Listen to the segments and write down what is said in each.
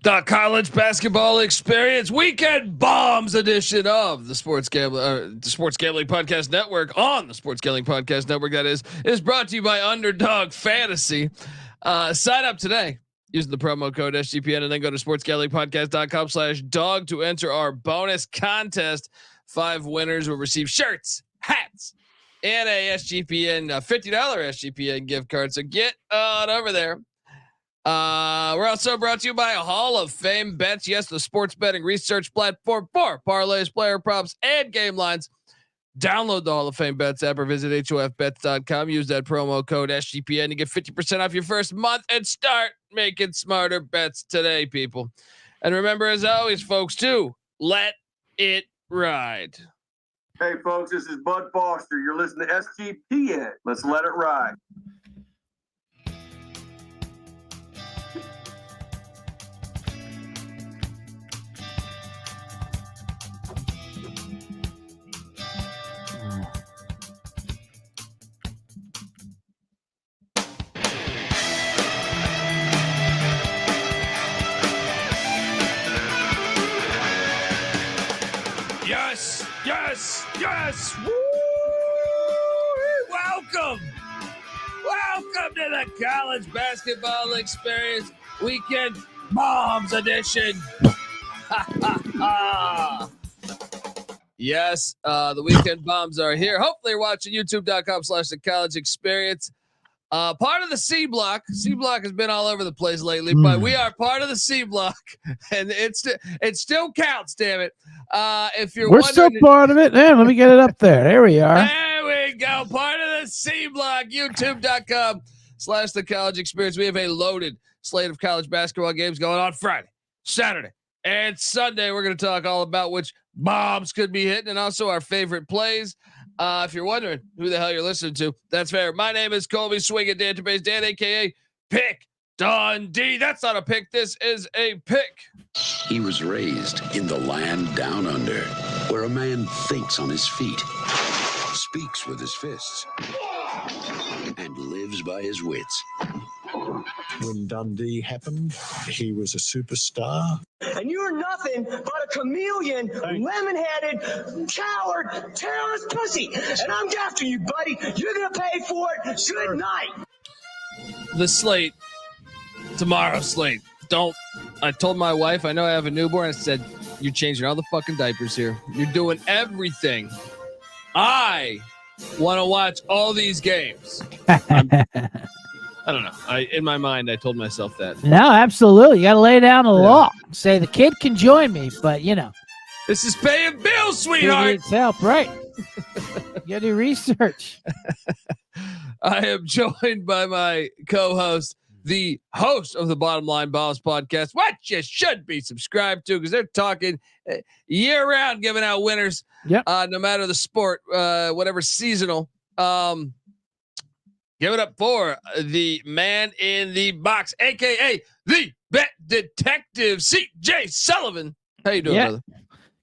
The college basketball experience weekend bombs edition of the Sports Gambling Podcast Network on the Sports Gambling Podcast Network. That is brought to you by Underdog Fantasy. Sign up today using the promo code SGPN and then go to sportsgamblingpodcast.com/dog to enter our bonus contest. 5 winners will receive shirts, hats, and a SGPN $50 SGPN gift card. So get on over there. We're also brought to you by Hall of Fame Bets. Yes, the sports betting research platform for parlays, player props, and game lines. Download the Hall of Fame Bets app or visit HOFBets.com. Use that promo code SGPN to get 50% off your first month and start making smarter bets today, people. And remember, as always, folks, too, let it ride. Hey, folks, this is Bud Foster. You're listening to SGPN. Let's let it ride. Yes. Woo! Welcome to the college basketball experience weekend bombs edition. Yes, the weekend bombs are here. Hopefully you're watching youtube.com/the college experience. Part of the C block. C block has been all over the place lately, but we are part of the C block, and it still counts. Damn it! We're still part of it. Let me get it up there. There we are. There we go. Part of the C block. youtube.com/the college experience. We have a loaded slate of college basketball games going on Friday, Saturday, and Sunday. We're going to talk all about which bombs could be hitting and also our favorite plays. If you're wondering who the hell you're listening to, that's fair. My name is Colby Swinging Database Dan, aka Pick Dundee. That's not a pick. This is a pick. He was raised in the land down under, where a man thinks on his feet, speaks with his fists, and lives by his wits. When Dundee happened, he was a superstar. And you're nothing but a chameleon, lemon-headed, coward, terrorist pussy. And I'm after you, buddy. You're going to pay for it. Good night. The slate. Tomorrow's slate. I told my wife, I know I have a newborn. I said, you're changing all the fucking diapers here. You're doing everything. I want to watch all these games. I don't know. In my mind, I told myself that. No, absolutely. You got to lay down the law. Say the kid can join me, but this is paying bills, sweetheart. He needs help, right? You got to do research. I am joined by my co-host, the host of the Bottom Line Bombs podcast, what you should be subscribed to because they're talking year-round, giving out winners. Yep. No matter the sport, whatever seasonal. Give it up for the man in the box, a.k.a. the Bet Detective, C.J. Sullivan. How you doing, brother?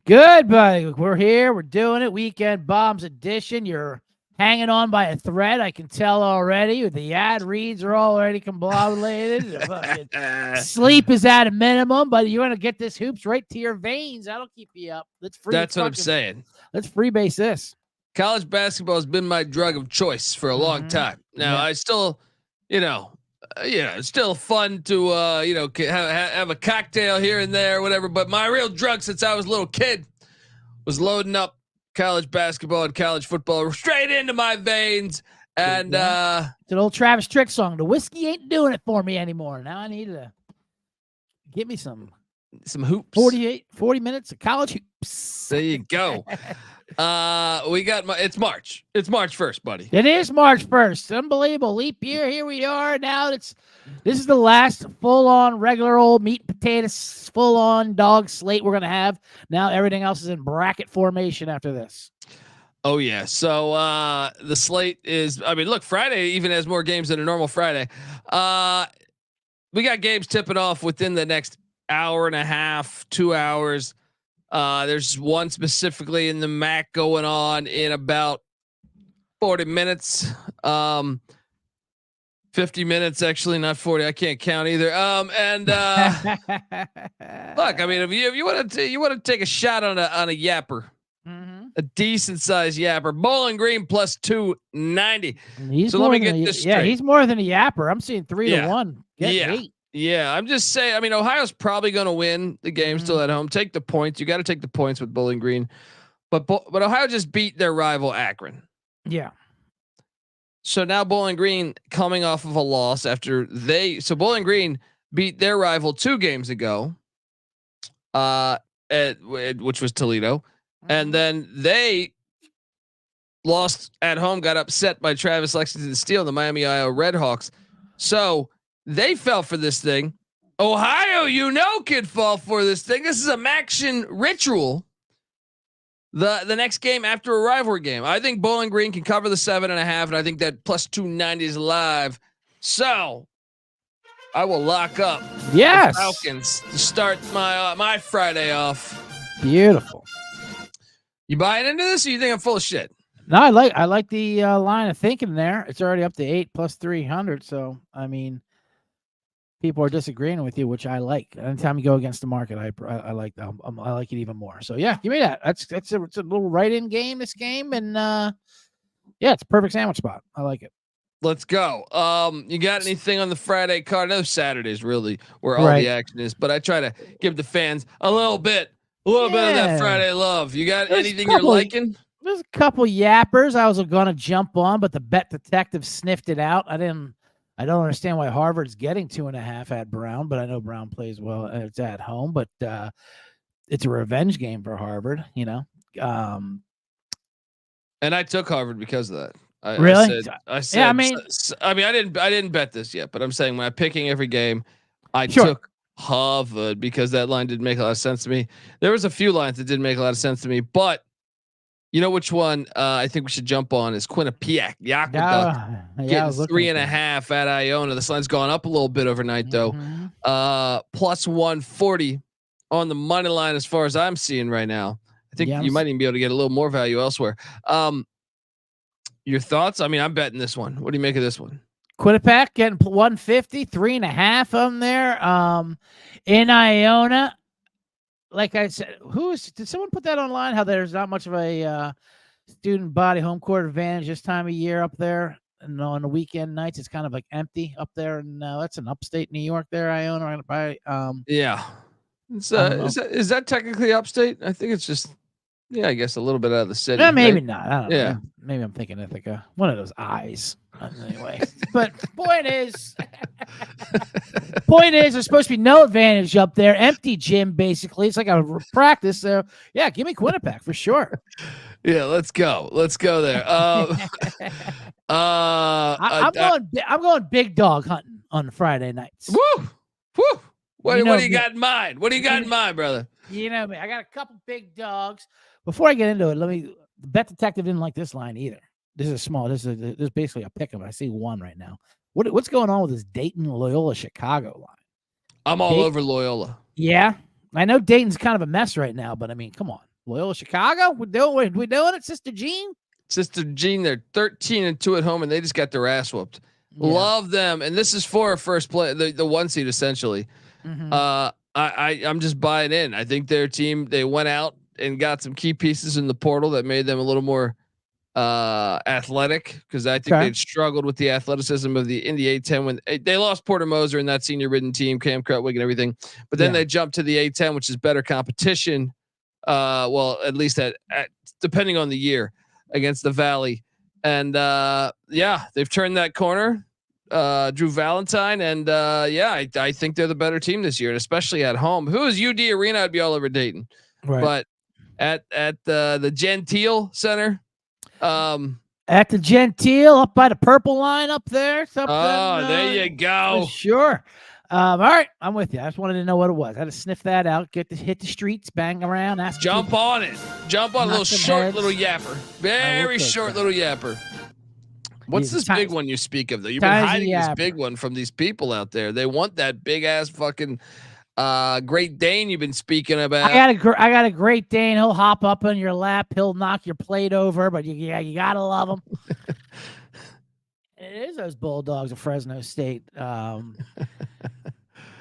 Good, buddy. We're here. We're doing it. Weekend Bombs edition. You're hanging on by a thread. I can tell already. The ad reads are already convoluted. Sleep is at a minimum, but you want to get this hoops right to your veins. That'll keep you up. That's what I'm saying. Let's freebase this. College basketball has been my drug of choice for a long time. Now I still, it's still fun to, have a cocktail here and there, whatever. But my real drug since I was a little kid was loading up college basketball and college football straight into my veins. And it's an old Travis Tritt song. The whiskey ain't doing it for me anymore. Now I need to get me some hoops. 40 minutes of college hoops. There you go. It's March. It's March 1st, buddy. It is March 1st. Unbelievable. Leap year. Here we are. Now this is the last full-on regular old meat and potatoes, full-on dog slate we're going to have. Now everything else is in bracket formation after this. Oh, yeah. So the slate is, look, Friday even has more games than a normal Friday. We got games tipping off within the next hour and a half, 2 hours. There's one specifically in the MAC going on in about 40 minutes. 50 minutes, actually, not 40. I can't count either. Look, I mean, if you want to take a shot on a yapper, a decent sized yapper, Bowling Green plus 290. So let me get this straight. Yeah, he's more than a yapper. I'm seeing 3-1. Yeah. 8. Yeah, I'm just saying. I mean, Ohio's probably going to win the game still at home. Take the points. You got to take the points with Bowling Green, but Ohio just beat their rival Akron. Yeah. So now Bowling Green coming off of a loss after Bowling Green beat their rival 2 games ago, which was Toledo, and then they lost at home, got upset by Travis Lexington Steele, the Miami Iowa Redhawks. So they fell for this thing. Ohio, could fall for this thing. This is a Maction ritual. The next game after a rivalry game. I think Bowling Green can cover the 7.5, and I think that plus 290 is live. So I will lock up the Falcons to start my Friday off. Beautiful. You buying into this, or you think I'm full of shit? No, I like the line of thinking there. It's already up to 8 plus 300. So I mean, people are disagreeing with you, which I like. Anytime you go against the market, I like that. I like it even more. So yeah, give me that. It's a little right-in game, this game, and it's a perfect sandwich spot. I like it. Let's go. You got anything on the Friday card? I know Saturday's really where all the action is, but I try to give the fans a little bit of that Friday love. You got anything you're liking? There's a couple yappers I was going to jump on, but the bet detective sniffed it out. I don't understand why Harvard's getting 2.5 at Brown, but I know Brown plays well and it's at home, but it's a revenge game for Harvard, And I took Harvard because of that. Really? I said, I didn't bet this yet, but I'm saying when I'm picking every game, I took Harvard because that line didn't make a lot of sense to me. There was a few lines that didn't make a lot of sense to me, but you know which one I think we should jump on is Quinnipiac. The Aqueduct getting 3.5 at Iona. This line's gone up a little bit overnight though. Plus 140 on the money line as far as I'm seeing right now. I think you might even be able to get a little more value elsewhere. Your thoughts? I mean, I'm betting this one. What do you make of this one? Quinnipiac getting 150, 3.5 of them there. In Iona, like I said, did someone put that online? How there's not much of a student body home court advantage this time of year up there, and on the weekend nights it's kind of like empty up there, and that's in upstate New York there, Iona. Yeah, is that technically upstate? I think it's just. Yeah, I guess a little bit out of the city. Maybe not. I don't know. Maybe I'm thinking Ithaca. One of those eyes. Anyway, but point is, there's supposed to be no advantage up there. Empty gym, basically. It's like a practice. So yeah, give me Quinnipiac for sure. Yeah, let's go. Let's go there. I'm going big dog hunting on Friday nights. Woo! What do you got in mind? What do you got in mind, brother? You know me. I got a couple big dogs. Before I get into it, the bet detective didn't like this line either. This is small. This is basically a pick 'em. I see one right now. What's going on with this Dayton Loyola Chicago line? I'm all over Loyola. Yeah, I know Dayton's kind of a mess right now, but I mean, come on, Loyola Chicago, we're doing it, Sister Jean. They're 13-2 at home, and they just got their ass whooped. Yeah. Love them, and this is for a first play, the 1 seed essentially. I'm just buying in. I think their team, they went out and got some key pieces in the portal that made them a little more athletic, because I think they'd struggled with the athleticism of the A10 when they lost Porter Moser in that senior ridden team, Cam Krutwig and everything. But then they jumped to the A10, which is better competition. Well, at least at depending on the year against the Valley. And they've turned that corner. Drew Valentine, and I think they're the better team this year, and especially at home. Who is UD Arena? I'd be all over Dayton, but at the Gentile Center, at the Gentile up by the purple line up there. There you go. Sure. All right, I'm with you. I just wanted to know what it was. I had to sniff that out. Hit the streets, bang around, jump on it. Little short, little yapper, very short, little yapper. What's this big one you speak of though? You've been hiding this big one from these people out there. They want that big ass fucking Great Dane you've been speaking about. I got a Great Dane. He'll hop up on your lap. He'll knock your plate over, but you gotta love him. It is those Bulldogs of Fresno State. Going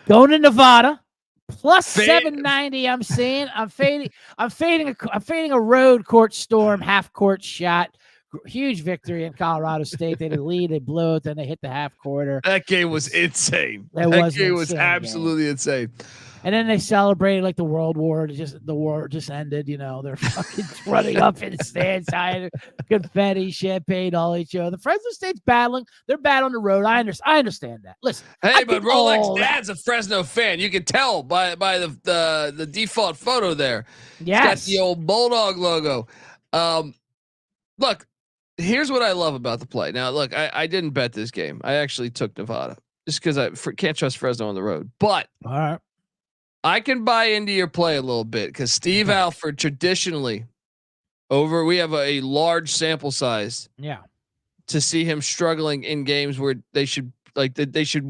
to Nevada. Plus 790. I'm seeing. I'm fading a road court storm, half court shot. Huge victory in Colorado State. They had a lead, they blew it, then they hit the half quarter. That game was insane. That game was absolutely insane. And then they celebrated like the war just ended. They're fucking running up in the stands, hiding confetti, champagne, all each other. The Fresno State's battling. They're bad on the road. I understand that. Listen, hey, but Rolex Dad's a Fresno fan. You can tell by the default photo there. Yes, it's got the old Bulldog logo. Look, here's what I love about the play. Now, look, I didn't bet this game. I actually took Nevada just because I can't trust Fresno on the road. But all right. I can buy into your play a little bit because Steve Alford traditionally we have a large sample size. Yeah. To see him struggling in games where they should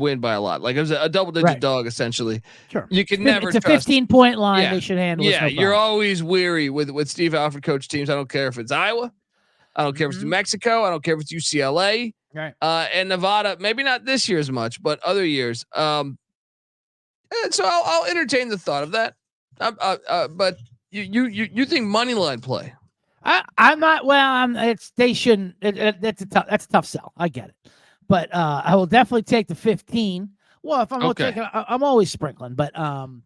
win by a lot. Like it was a double-digit dog essentially. Sure. You can never trust. It's a 15-point line they should handle. Yeah, you're always weary with Steve Alford coach teams. I don't care if it's Iowa. I don't care if it's New Mexico. I don't care if it's UCLA. Right. And Nevada, maybe not this year as much, but other years. And so I'll entertain the thought of that. But you think money line play? I'm not. Well, they shouldn't. That's a tough sell. I get it, but I will definitely take the 15. Well, if I'm taking, I'm always sprinkling. But well,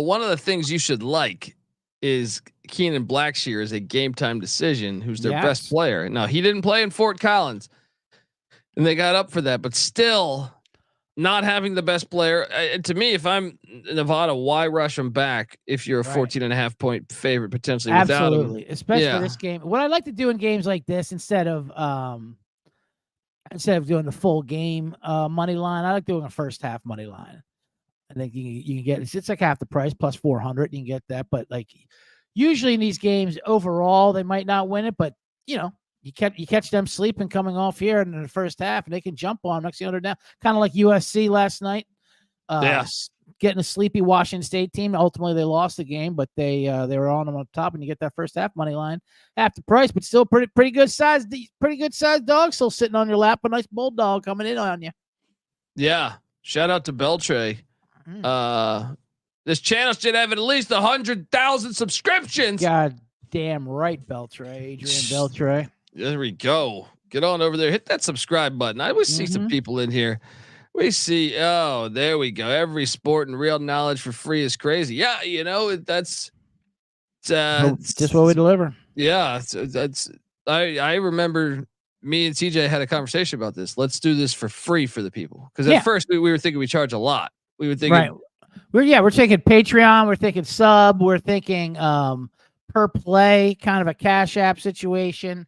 one of the things you should like is Keenan Blackshear is a game time decision. Who's their best player? Now he didn't play in Fort Collins, and they got up for that, but still. Not having the best player to me, if I'm Nevada, why rush them back if you're a 14.5 point favorite potentially without him? Especially for this game. What I like to do in games like this, instead of doing the full game money line, I like doing a first half money line. I think you can get it's like half the price plus 400. You can get that, but like usually in these games overall they might not win it, but you catch them sleeping coming off here in the first half, and they can jump on next they're down. Kind of like USC last night. Getting a sleepy Washington State team. Ultimately, they lost the game, but they were on them on top, and you get that first half money line, half the price, but still pretty good size. Pretty good size dog still sitting on your lap. A nice bulldog coming in on you. Yeah. Shout out to Beltray. This channel should have at least 100,000 subscriptions. God damn right, Beltray. Adrian Beltray. There we go. Get on over there. Hit that subscribe button. I always see some people in here. We see. Oh, there we go. Every sport and real knowledge for free is crazy. Yeah, that's just what we deliver. Yeah, that's. I remember me and TJ had a conversation about this. Let's do this for free for the people because at first we were thinking we charge a lot. We were thinking, we're thinking Patreon. We're thinking sub. We're thinking per play, kind of a Cash App situation.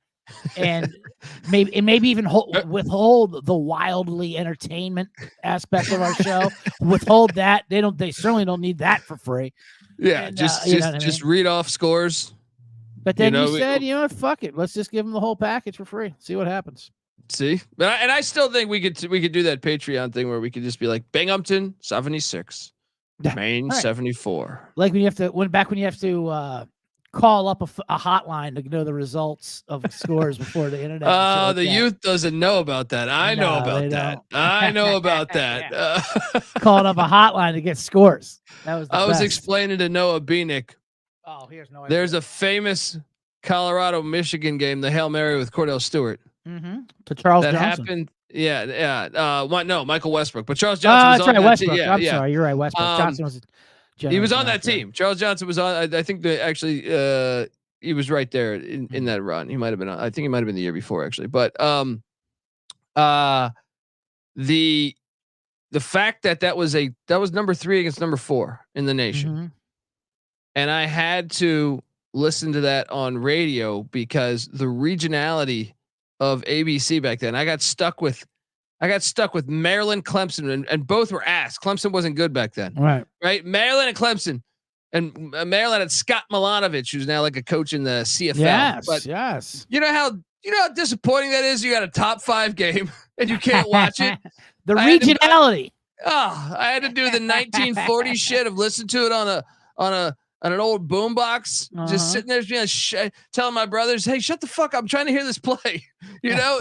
And maybe even withhold the wildly entertainment aspect of our show. Withhold that. They certainly don't need that for free. Yeah, and, just read off scores. But then you said, fuck it. Let's just give them the whole package for free. See what happens. See, and I still think we could do that Patreon thing where we could just be like Binghamton 76, Maine 74. Like when you have to call up a hotline to know the results of scores before the internet. The youth doesn't know about that. I know about that. I know about that. Calling up a hotline to get scores. That was. I was explaining to Noah Beanick. Oh, here's no. There's a famous Colorado-Michigan game, the Hail Mary with Cordell Stewart. To Charles Johnson. Happened. Yeah. No, Michael Westbrook, but Charles Johnson was on that Westbrook. team. I'm sorry, you're right. Westbrook. Johnson was. He was on that team. Charles Johnson was on. I think that actually he was right there in that run. He might have been on. I think he might have been the year before actually. But the fact that was number 3 against number 4 in the nation, and I had to listen to that on radio because the regionality of ABC back then. I got stuck with Maryland, Clemson, and both were ass. Clemson wasn't good back then. Right. Maryland and Clemson, and Maryland had Scott Milanovich, who's now like a coach in the CFL. Yes. You know how disappointing that is. You got a top 5 game and you can't watch it. The regionality. I had to do the 1940 shit of listening to it on an old boombox, just sitting there being telling my brothers, "Hey, shut the fuck up! I'm trying to hear this play." You know,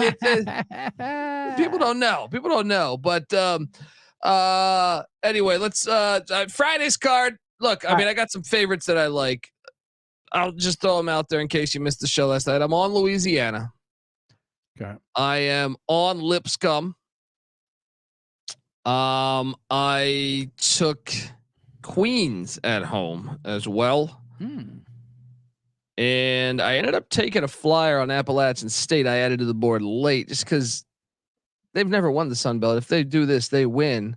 people don't know. People don't know. But anyway, let's Friday's card. Look, I mean, I got some favorites that I like. I'll just throw them out there in case you missed the show last night. I'm on Louisiana. Okay. I am on Lipscomb. I took Queens at home as well. And I ended up taking a flyer on Appalachian State. I added to the board late just because they've never won the Sun Belt. If they do this, they win.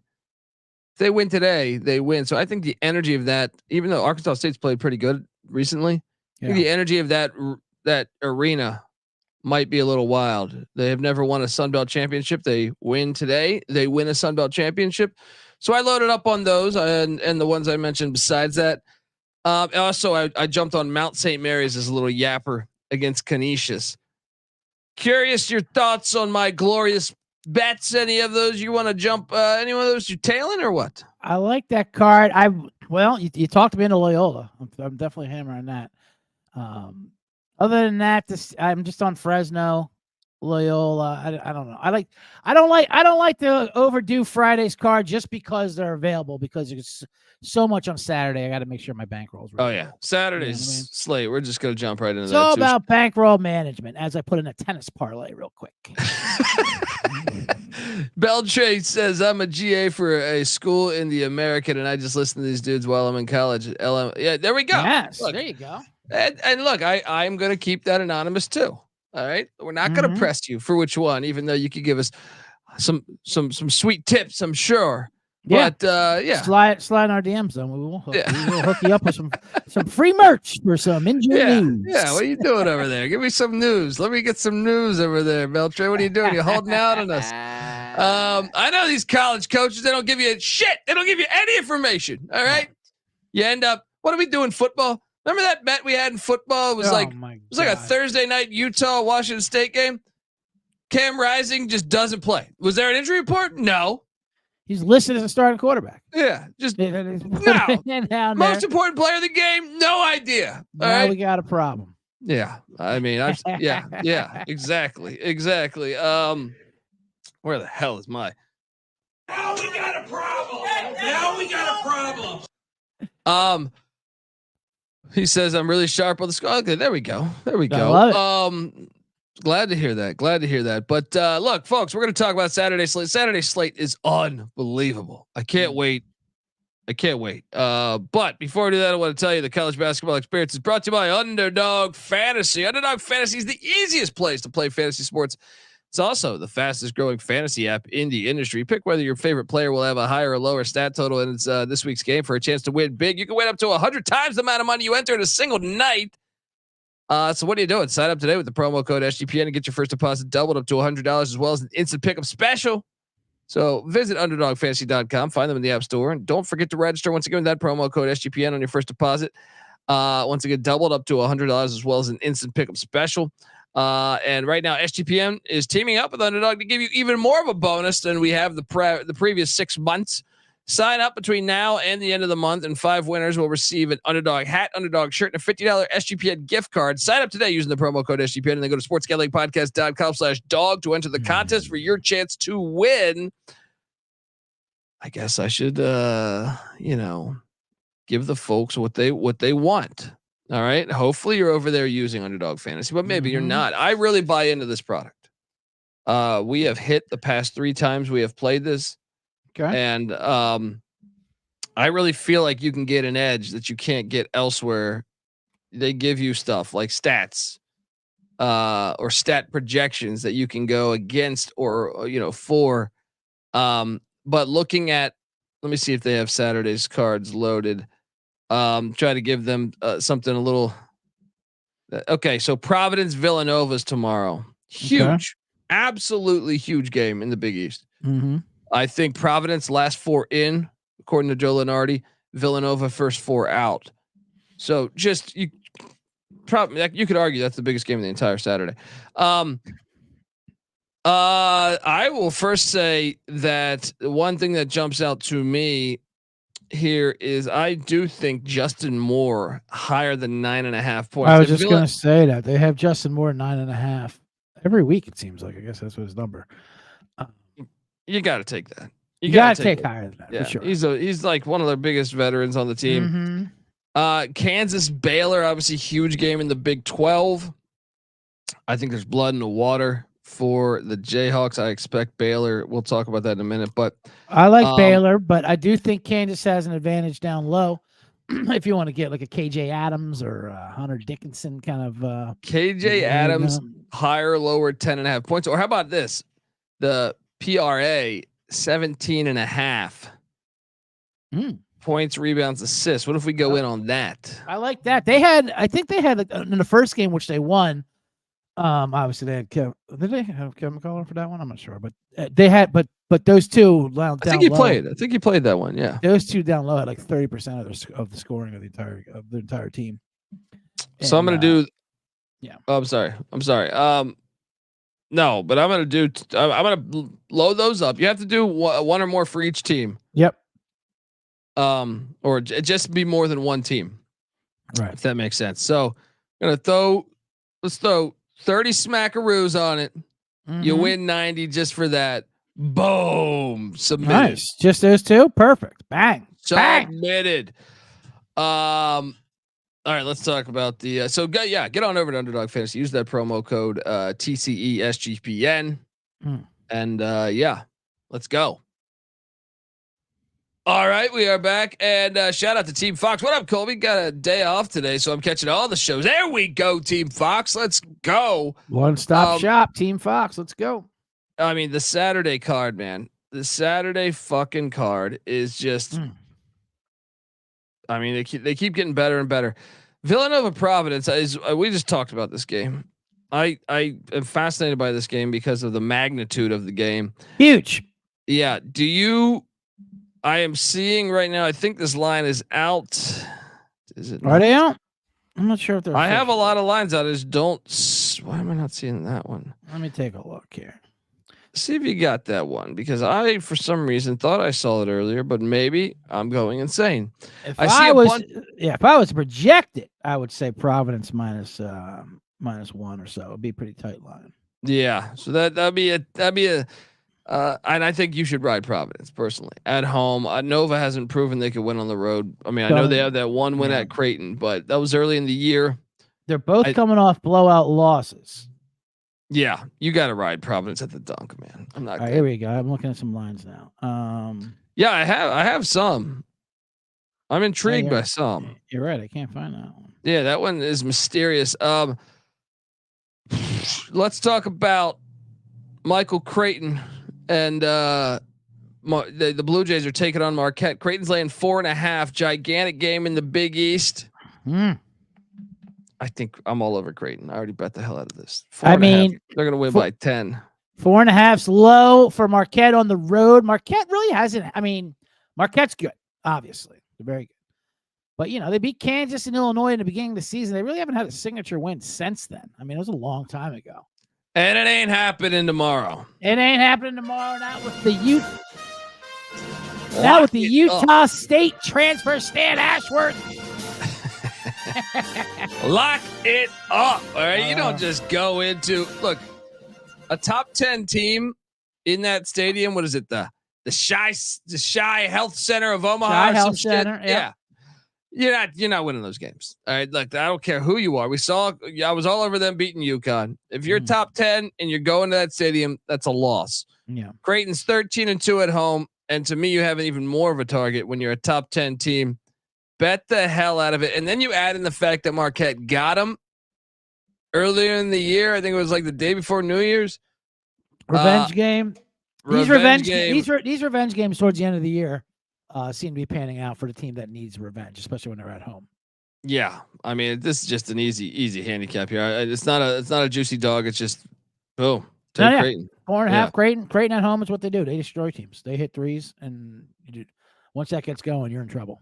If they win today, they win. So I think the energy of that, even though Arkansas State's played pretty good recently, I think the energy of that arena might be a little wild. They have never won a Sun Belt championship. They win today. They win a Sun Belt championship. So I loaded up on those and the ones I mentioned besides that. Also, I jumped on Mount St. Mary's as a little yapper against Canisius. Curious your thoughts on my glorious bets. Any of those you want to jump? Any one of those you tailing or what? I like that card. You talked me into Loyola. I'm definitely hammering that. Other than that, I'm just on Fresno, Loyola. I don't know. I don't like to overdo Friday's card just because they're available, because there's so much on Saturday. I got to make sure my bankroll's right. Oh yeah, Saturday's slate. We're just gonna jump right into that. It's all about bankroll management. As I put in a tennis parlay real quick. Beltray says, I'm a GA for a school in the American, and I just listen to these dudes while I'm in college. Yeah, there we go. Yes, look, there you go. And look, I'm going to keep that anonymous too. All right. We're not going to press you for which one, even though you could give us some sweet tips, I'm sure. Yeah. But slide in our DMs then. We will hook you up with some free merch for some injury news. Yeah. What are you doing over there? Give me some news. Let me get some news over there, Beltray. What are you doing? You holding out on us? I know these college coaches, they don't give you shit. They don't give you any information. All right. You end up, what are we doing? Football? Remember that bet we had in football? It was like a Thursday night Utah Washington State game. Cam Rising just doesn't play. Was there an injury report? No. He's listed as a starting quarterback. Yeah, just no. Most important player of the game? No idea. All right, we got a problem. Yeah, I mean, yeah, exactly. Where the hell is my? Now we got a problem. He says I'm really sharp on the score. Okay, there we go. I love it. Glad to hear that. But look, folks, we're going to talk about Saturday slate. Saturday slate is unbelievable. I can't wait. But before I do that, I want to tell you the college basketball experience is brought to you by Underdog Fantasy. Underdog Fantasy is the easiest place to play fantasy sports. It's also the fastest growing fantasy app in the industry. Pick whether your favorite player will have a higher or lower stat total in this week's game for a chance to win big. You can win up to 100 times the amount of money you enter in a single night. So what are you doing? Sign up today with the promo code SGPN and get your first deposit doubled up to $100 as well as an instant pickup special. So visit UnderdogFantasy.com, find them in the App Store, and don't forget to register once again with that promo code SGPN on your first deposit. Once again, doubled up to $100 as well as an instant pickup special. And right now, SGPN is teaming up with Underdog to give you even more of a bonus than we have the previous 6 months. Sign up between now and the end of the month, and 5 winners will receive an Underdog hat, Underdog shirt, and a $50 SGPN gift card. Sign up today using the promo code SGPN, and then go to sportsgamblingpodcast.com/dog to enter the contest for your chance to win. I guess I should, give the folks what they want. All right. Hopefully you're over there using Underdog Fantasy, but maybe you're not. I really buy into this product. We have hit the past 3 times we have played this. Okay. And I really feel like you can get an edge that you can't get elsewhere. They give you stuff like stats or stat projections that you can go against or for. But looking at, let me see if they have Saturday's cards loaded. Try to give them something a little. Okay, so Providence Villanova's tomorrow. Huge, absolutely huge game in the Big East. I think Providence last 4 in, according to Joe Lenardi. Villanova first 4 out. So just you could argue that's the biggest game of the entire Saturday. I will first say that one thing that jumps out to me here is I do think Justin Moore higher than 9.5 points. I was just going to say that they have Justin Moore 9.5. every week. It seems like. I guess that's what his number. You got to take that. You got to take higher than that Yeah, for sure. he's like one of the biggest veterans on the team. Kansas Baylor, obviously huge game in the Big 12. I think there's blood in the water for the Jayhawks. I expect Baylor. We'll talk about that in a minute, but I like Baylor, but I do think Kansas has an advantage down low. If you want to get like a KJ Adams or Hunter Dickinson kind of KJ Adams higher, lower 10.5 points. Or how about this? The PRA 17.5 points, rebounds, assists. What if we go in on that? I like that. I think they had in the first game, which they won. Obviously they had did they have Kevin McCullough for that one? I'm not sure, but they had, but those two down I think he low, played. I think he played that one. Yeah. Those two down low had like 30% of the scoring of the entire team. So I'm going to do, yeah. Oh, I'm sorry. No, but I'm going to do, I'm going to load those up. You have to do one or more for each team. Yep. Or just be more than one team. Right. If that makes sense. So I'm going to let's throw 30 smackaroos on it. You win 90 just for that. Boom. Submitted. Nice. Just those two. Perfect. Bang. Submitted. All right, let's talk about the get on over to Underdog Fantasy. Use that promo code TCESGPN. And let's go. All right, we are back, and shout out to Team Fox. What up, Colby? Got a day off today, so I'm catching all the shows. There we go, Team Fox. Let's go. One-stop shop, Team Fox. Let's go. I mean, the Saturday card, man. The Saturday fucking card is just. I mean, they keep getting better and better. Villanova Providence we just talked about this game. I am fascinated by this game because of the magnitude of the game. Huge. Yeah. I am seeing right now. I think this line is out. Is it? Are they out? I'm not sure if they're. I have a lot of lines out. Why am I not seeing that one? Let me take a look here. See if you got that one, because I, for some reason, thought I saw it earlier, but maybe I'm going insane. If I was to project it, I would say Providence minus one or so. It'd be a pretty tight line. Yeah, so that'd be a. And I think you should ride Providence personally at home. Nova hasn't proven they could win on the road. I mean, I know they have that one win at Creighton, but that was early in the year. They're both coming off blowout losses. Yeah, you got to ride Providence at the dunk, man. I'm not. All right, here we go. I'm looking at some lines now. Yeah, I have some. I'm intrigued by some. You're right. I can't find that one. Yeah, that one is mysterious. Let's talk about Michael Creighton and the Blue Jays are taking on Marquette. Creighton's laying 4.5. Gigantic game in the Big East. I think I'm all over Creighton. I already bet the hell out of this. They're going to win by 10. 4.5's low for Marquette on the road. Marquette really hasn't. I mean, Marquette's good, obviously. They're very good. But, they beat Kansas and Illinois in the beginning of the season. They really haven't had a signature win since then. I mean, it was a long time ago. And it ain't happening tomorrow. Not with the Utah State transfer, Stan Ashworth. Lock it up. All right. You don't just go into a top 10 team in that stadium. What is it? The Shy Health Center of Omaha. Shy Health Center. Yeah. You're not winning those games. All right. Look, I don't care who you are. I was all over them beating UConn. If you're top 10 and you're going to that stadium, that's a loss. Yeah. Creighton's 13-2 at home. And to me, you have an even more of a target when you're a top 10 team. Bet the hell out of it. And then you add in the fact that Marquette got them earlier in the year. I think it was like the day before New Year's. Revenge game. These revenge games towards the end of the year seem to be panning out for the team that needs revenge, especially when they're at home. Yeah. I mean, this is just an easy handicap here. It's not a juicy dog. It's just boom. Take Creighton. 4.5 Creighton. Creighton at home is what they do. They destroy teams. They hit threes, and once that gets going, you're in trouble.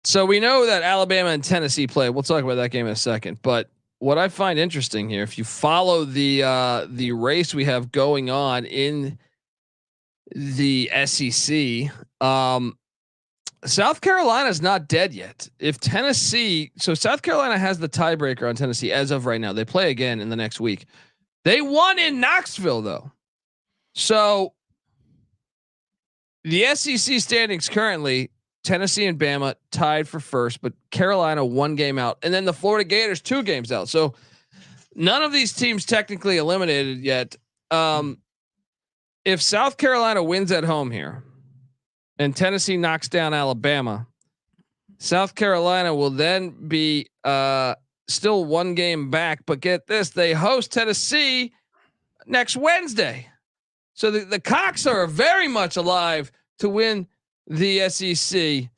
So we know that Alabama and Tennessee play. We'll talk about that game in a second. But what I find interesting here, if you follow the race we have going on in the SEC, South Carolina is not dead yet. So South Carolina has the tiebreaker on Tennessee as of right now. They play again in the next week. They won in Knoxville though. So the SEC standings currently, Tennessee and Bama tied for first, but Carolina 1 game out, and then the Florida Gators 2 games out. So none of these teams technically eliminated yet. If South Carolina wins at home here and Tennessee knocks down Alabama, South Carolina will then be still 1 game back, but get this, they host Tennessee next Wednesday. So the Cocks are very much alive to win the SEC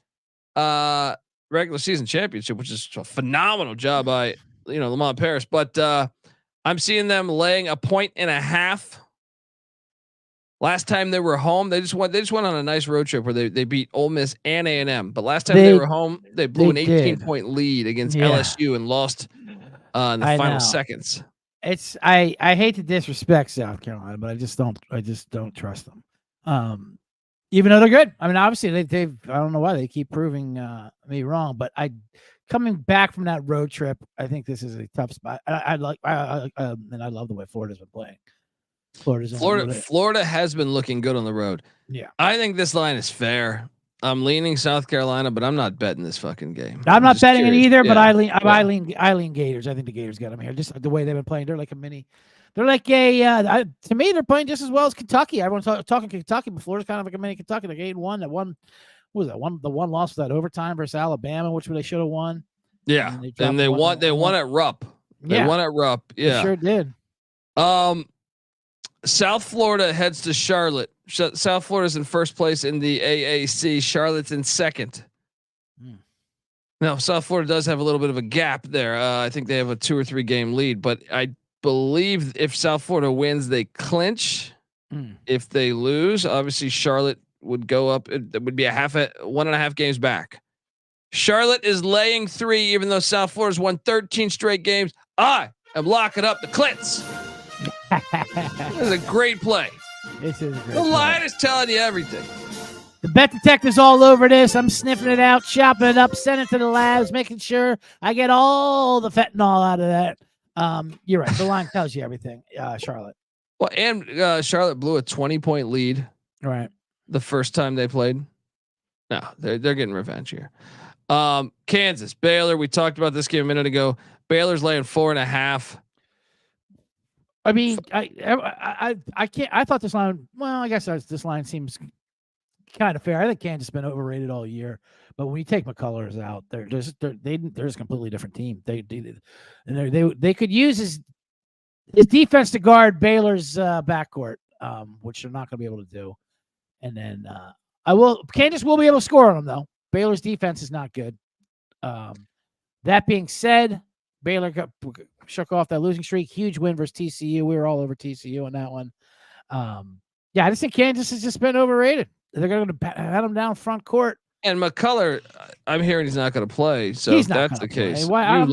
regular season championship, which is a phenomenal job by Lamont Paris. But I'm seeing them laying 1.5. Last time they were home, they just went on a nice road trip where they beat Ole Miss and A&M. But last time they were home, they blew an 18-point lead against LSU and lost in the final seconds. I hate to disrespect South Carolina, but I just don't trust them. Even though they're good. I mean, obviously they've I don't know why they keep proving me wrong, but coming back from that road trip, I think this is a tough spot. And I love the way Florida's been playing. Florida has been looking good on the road. Yeah. I think this line is fair. I'm leaning South Carolina, but I'm not betting this fucking game. I'm not betting it either, but I lean Gators. I think the Gators got them here. Just the way they've been playing. They're like to me, they're playing just as well as Kentucky. Everyone's talking Kentucky, but Florida's kind of like a mini Kentucky. Like 8-1. That one, what was that? The one loss was that overtime versus Alabama, which they should have won. Yeah. And they won at Rupp. They won at Rupp. Yeah. They sure did. South Florida heads to Charlotte. South Florida's in first place in the AAC. Charlotte's in second. Now, South Florida does have a little bit of a gap there. I think they have a 2 or 3 game lead, but I believe if South Florida wins, they clinch. If they lose, obviously Charlotte would go up. It would be 1.5 games back. Charlotte is laying 3, even though South Florida's won 13 straight games. I am locking up the Clits. This is a great play. This is a great the play. line is telling you everything. The bet detective's all over this. I'm sniffing it out, chopping it up, sending it to the labs, making sure I get all the fentanyl out of that. You're right. The line tells you everything. Charlotte. Well, and Charlotte blew a 20-point lead. Right. The first time they played. No, they're getting revenge here. Kansas, Baylor. We talked about this game a minute ago. Baylor's laying 4.5. I mean, I can't. I thought this line. Well, I guess this line seems kind of fair. I think Kansas has been overrated all year, but when you take McCullers out, they're just a completely different team. They could use his defense to guard Baylor's backcourt, which they're not going to be able to do. And then Kansas will be able to score on them though. Baylor's defense is not good. That being said, Baylor shook off that losing streak. Huge win versus TCU. We were all over TCU on that one. I just think Kansas has just been overrated. They're going to have them down front court. And McCullough, I'm hearing he's not going to play. So if that's the case, I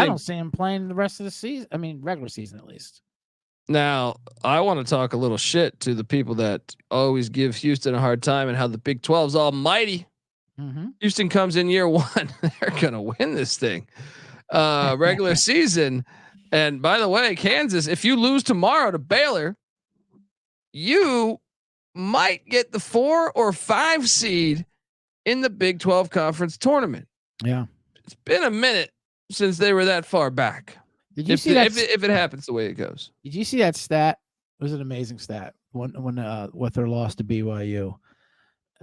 don't see him playing the rest of the season. I mean, regular season at least. Now, I want to talk a little shit to the people that always give Houston a hard time and how the Big 12's almighty. Mm-hmm. Houston comes in year 1. They're going to win this thing. Regular season. And by the way, Kansas, if you lose tomorrow to Baylor, you might get the 4 or 5 seed in the Big 12 conference tournament. Yeah. It's been a minute since they were that far back. Did you see that? If it happens the way it goes. Did you see that stat? It was an amazing stat when with their loss to BYU.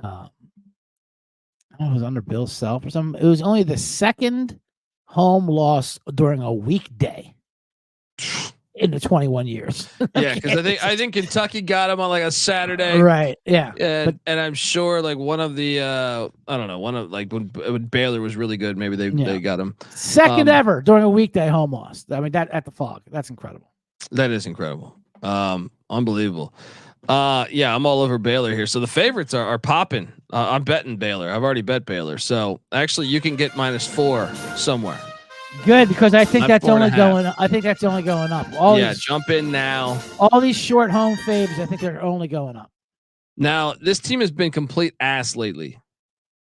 It was under Bill Self or something. It was only the second home loss during a weekday in the 21 years. Yeah, because I think Kentucky got him on like a Saturday, right? Yeah, and I'm sure like one of the I don't know, one of like when Baylor was really good, maybe they got him second ever during a weekday home loss. I mean that at the Fog, that's incredible. That is incredible, unbelievable. I'm all over Baylor here. So the favorites are popping. I'm betting Baylor. I've already bet Baylor. So actually, you can get -4 somewhere. Good, because I think that's only 4.5. going. I think that's only going up. Jump in now. All these short home faves, I think they're only going up. Now this team has been complete ass lately,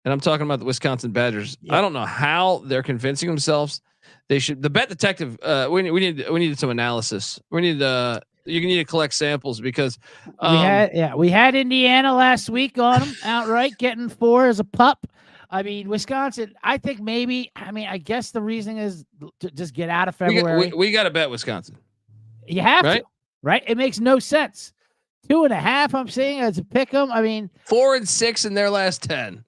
and I'm talking about the Wisconsin Badgers. Yeah. I don't know how they're convincing themselves they should. The bet detective. We needed some analysis. You need to collect samples because we had Indiana last week on them outright getting 4 as a pup. I mean, Wisconsin, I think maybe, I guess the reasoning is to just get out of February. We got to bet Wisconsin. You have to, right? It makes no sense. 2.5, I'm saying, as a pick 'em. 4-6 in their last 10.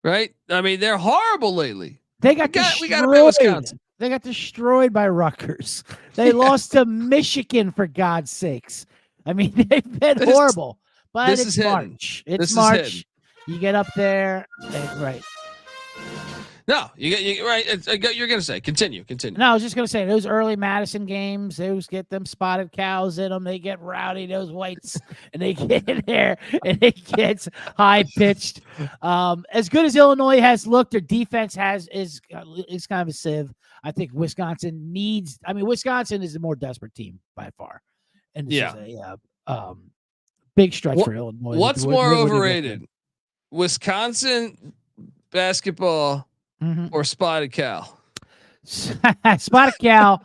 Right? I mean, they're horrible lately. We got to bet Wisconsin. They got destroyed by Rutgers. They lost to Michigan, for God's sakes. I mean, they've been horrible. But it's March. It's March. You get up there, right? No, you right. You're gonna say continue. No, I was just gonna say those early Madison games. Those get them spotted cows in them. They get rowdy. Those whites, and they get in there, and it gets high pitched. As good as Illinois has looked, their defense is kind of a sieve. I think Wisconsin needs. Wisconsin is the more desperate team by far, and this is a big stretch for Illinois. What's more overrated, Wisconsin basketball? Or Spotted Cow? Spotted Cow.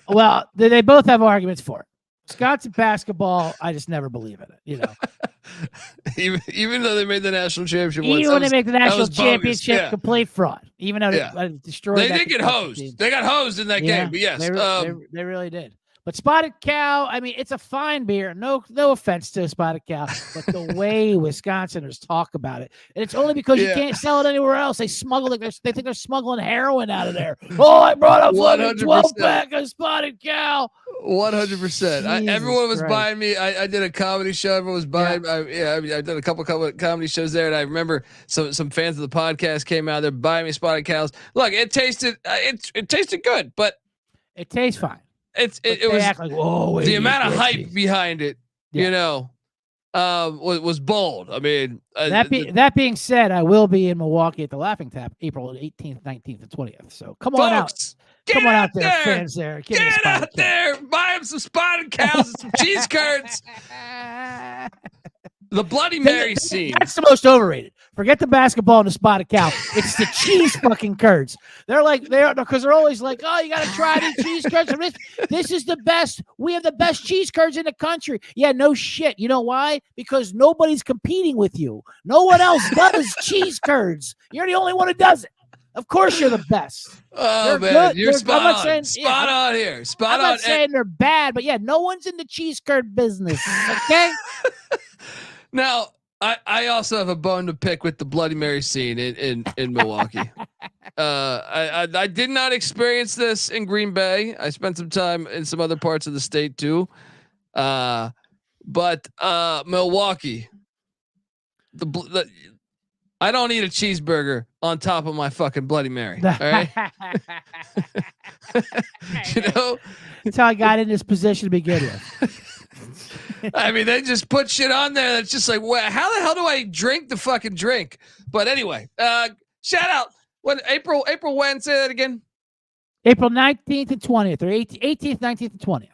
Well, they both have arguments for it. Wisconsin basketball, I just never believe in it. Even though they made the national championship, even when they make the national championship, complete fraud. Even though they destroyed, they did get hosed. They got hosed in that game. But yes, they really did. But Spotted Cow, it's a fine beer. No offense to Spotted Cow, but the way Wisconsiners talk about it, and it's only because you can't sell it anywhere else. They smuggle it. They think they're smuggling heroin out of there. Oh, I brought a 12-pack of Spotted Cow. 100%. Everyone was buying me. I did a comedy show. Everyone was buying. I did a couple of comedy shows there, and I remember some fans of the podcast came out there buying me Spotted Cows. Look, it tasted good, but it tastes fine. It was like, whoa, the amount of hype behind it, was bold. That being said, I will be in Milwaukee at the Laughing Tap April 18th, 19th, and 20th. So come on out. Come on out there, fans there. Get out there. Buy them some Spotted Cows and some cheese curds. The Bloody Mary scene. That's the most overrated. Forget the basketball and the Spotted Cow. It's the cheese fucking curds. Because they're always like, oh, you got to try these cheese curds. This is the best. We have the best cheese curds in the country. Yeah, no shit. You know why? Because nobody's competing with you. No one else does cheese curds. You're the only one who does it. Of course you're the best. Oh, man. You're spot on. Spot on here. I'm not saying they're bad, but no one's in the cheese curd business. Okay? Now, I also have a bone to pick with the Bloody Mary scene in Milwaukee. I did not experience this in Green Bay. I spent some time in some other parts of the state too. But Milwaukee, I don't eat a cheeseburger on top of my fucking Bloody Mary. All right. That's how I got in this position to begin with. They just put shit on there that's just like, how the hell do I drink the fucking drink? But anyway, shout out. What April when? Say that again. April 19th and 20th, or 18th, 19th, and 20th.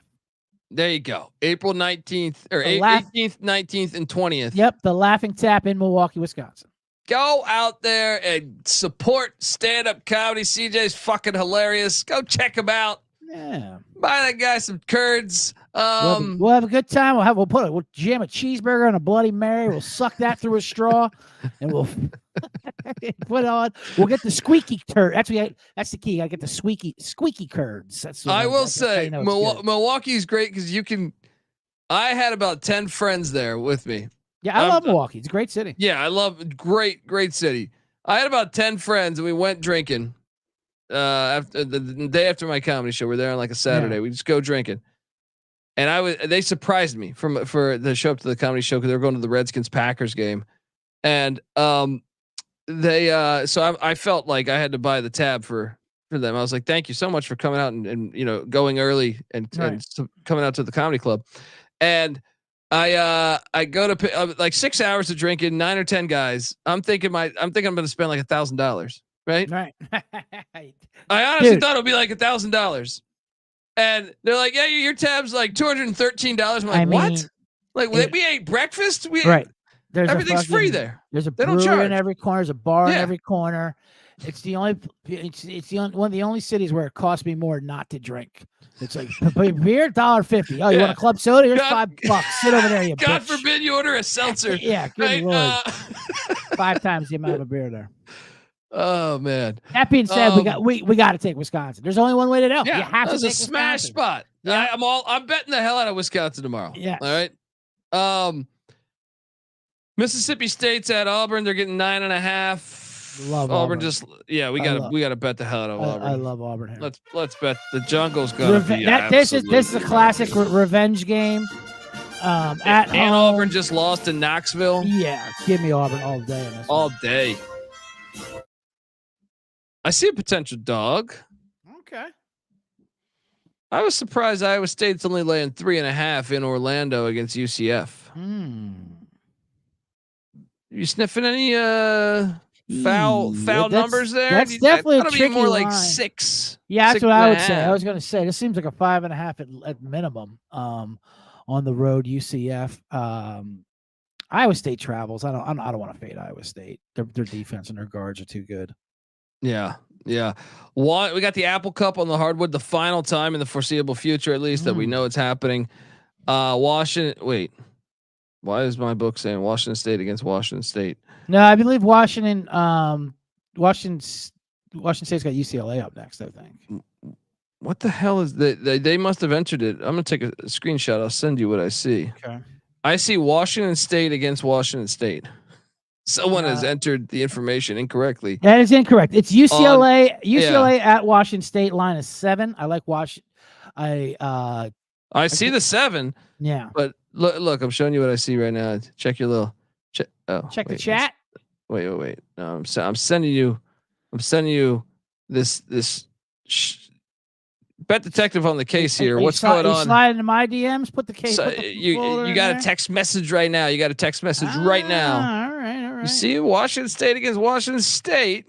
There you go. April 19th or 18th, 19th, and 20th. Yep, the Laughing Tap in Milwaukee, Wisconsin. Go out there and support stand-up comedy. CJ's fucking hilarious. Go check him out. Yeah. Buy that guy some curds. We'll have a good time. We'll jam a cheeseburger and a Bloody Mary. We'll suck that through a straw, and we'll put on. We'll get the squeaky curd. That's the key. I get the squeaky curds. I will say Milwaukee's great because you can. I had about 10 friends there with me. Yeah, I love Milwaukee. It's a great city. Yeah, I love great city. I had about 10 friends and we went drinking. After the day after my comedy show, we're there on like a Saturday. We just go drinking, and they surprised me for the show up to the comedy show because they were going to the Redskins Packers game, and so I felt like I had to buy the tab for them. I was like, thank you so much for coming out and going early and coming out to the comedy club, and I go to like 6 hours of drinking, 9 or 10 guys. I'm thinking I'm going to spend like $1,000. Right. I honestly thought it would be like $1,000, and they're like, "Yeah, your tab's like $213." I'm like, "What? Like we ate breakfast? Everything's free there. There's a brewery in every corner. There's a bar in every corner. It's the only. One of the only cities where it costs me more not to drink. It's like beer $1.50. Oh, you want a club soda? Here's $5. Sit over there, you God bitch. forbid you order a seltzer. Yeah, good Lord. 5 times the amount of beer there. Oh man. That being said, we got to take Wisconsin. There's only one way to know. Yeah, you have to that's take a smash Wisconsin. spot. Yeah. I'm betting the hell out of Wisconsin tomorrow. Yes. All right. Mississippi State's at Auburn. They're getting 9.5. Love Auburn. Auburn. We gotta bet the hell out of Auburn. I love Auburn here. Let's bet the jungle's gonna be. This is a classic revenge game. At home. Auburn just lost to Knoxville. Yeah, give me Auburn all day. All day. I see a potential dog. Okay. I was surprised Iowa State's only laying 3.5 in Orlando against UCF. You sniffing any foul numbers there? That's definitely a tricky more like line. 6. Yeah, that's what I would say. I was going to say this seems like a 5.5 at minimum. On the road, UCF. Iowa State travels. I don't want to fade Iowa State. Their defense and their guards are too good. Yeah. We got the Apple Cup on the hardwood, the final time in the foreseeable future, at least that we know it's happening. Washington. Wait, why is my book saying Washington State against Washington State? No, I believe Washington. Washington State's got UCLA up next, I think. What the hell is they must have entered it. I'm gonna take a screenshot. I'll send you what I see. Okay. I see Washington State against Washington State. Someone has entered the information incorrectly. That is incorrect. It's UCLA. UCLA at Washington State. Line is 7. I like Washington. I see the 7. Yeah. But look, I'm showing you what I see right now. Check your little. Check the chat. Wait. No, I'm sending you this. Bet detective on the case here. What's going on? Slide into my DMs. Put the case. So you got a text message right now. You got a text message right now. All right. You see Washington State against Washington State.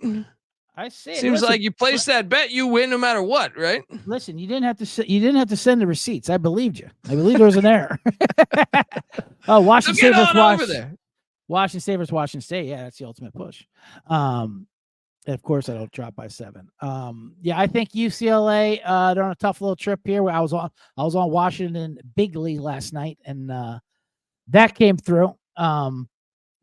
I see. Seems like you place that bet, you win no matter what, right? Listen, you didn't have to send the receipts. I believed you. I believe there was an error. Oh, Washington State versus Washington State versus Washington State. Yeah, that's the ultimate push. And of course, I don't drop by 7. Yeah, I think UCLA. They're on a tough little trip here. Where I was on Washington Bigly last night, and that came through.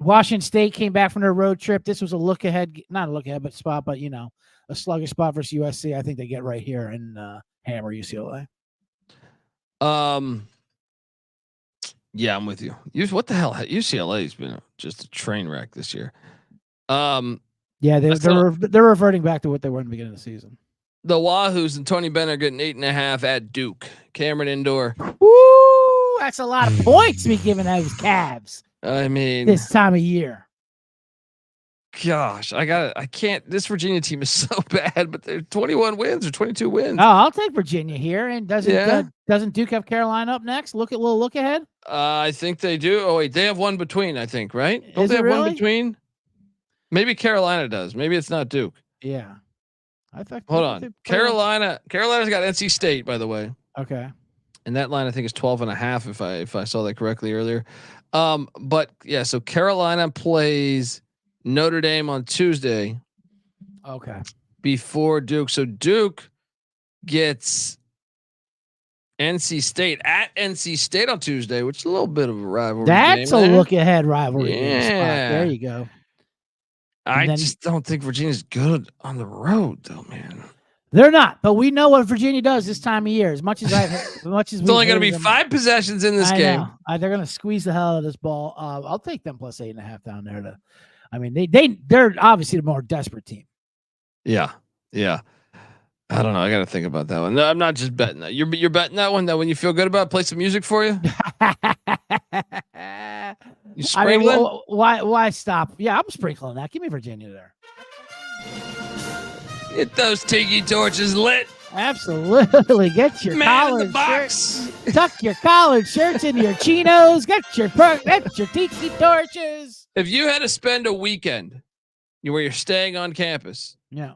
Washington State came back from their road trip. This was a look ahead, not a look ahead, but spot, but a sluggish spot versus USC. I think they get right here and hammer UCLA. Yeah, I'm with you. What the hell? UCLA has been just a train wreck this year. Yeah, they're reverting back to what they were in the beginning of the season. The Wahoos and Tony Bennett are getting 8.5 at Duke. Cameron Indoor. Woo! That's a lot of points to be giving those Cavs. I mean, this time of year. Gosh, I can't. This Virginia team is so bad, but they're 21 wins or 22 wins. Oh, I'll take Virginia here. And doesn't Duke have Carolina up next? Look ahead. I think they do. Oh wait, they have one between. I think right. Don't they have one between? Maybe Carolina does. Maybe it's not Duke. Yeah, I thought. Hold on, Carolina's got NC State, by the way. Okay. And that line I think is 12.5 if I saw that correctly earlier. But yeah, so Carolina plays Notre Dame on Tuesday. Okay. Before Duke. So Duke gets NC State at NC State on Tuesday, which is a little bit of a rivalry. That's game a look ahead rivalry. Yeah. There you go. I just don't think Virginia's good on the road though, man. They're not, but we know what Virginia does this time of year. As much as it's only going to be 5 possessions in this game. They're going to squeeze the hell out of this ball. I'll take them plus 8.5 down there. They're obviously the more desperate team. Yeah. I don't know. I got to think about that one. No, I'm not just betting that. You're betting that one. That when you feel good about, play some music for you. You sprinkling? Why stop? Yeah, I'm sprinkling that. Give me Virginia there. Get those tiki torches lit. Absolutely. Get your collared shirts. Tuck your collared shirts into your chinos. Get your tiki torches. If you had to spend a weekend where you're staying on campus, yeah,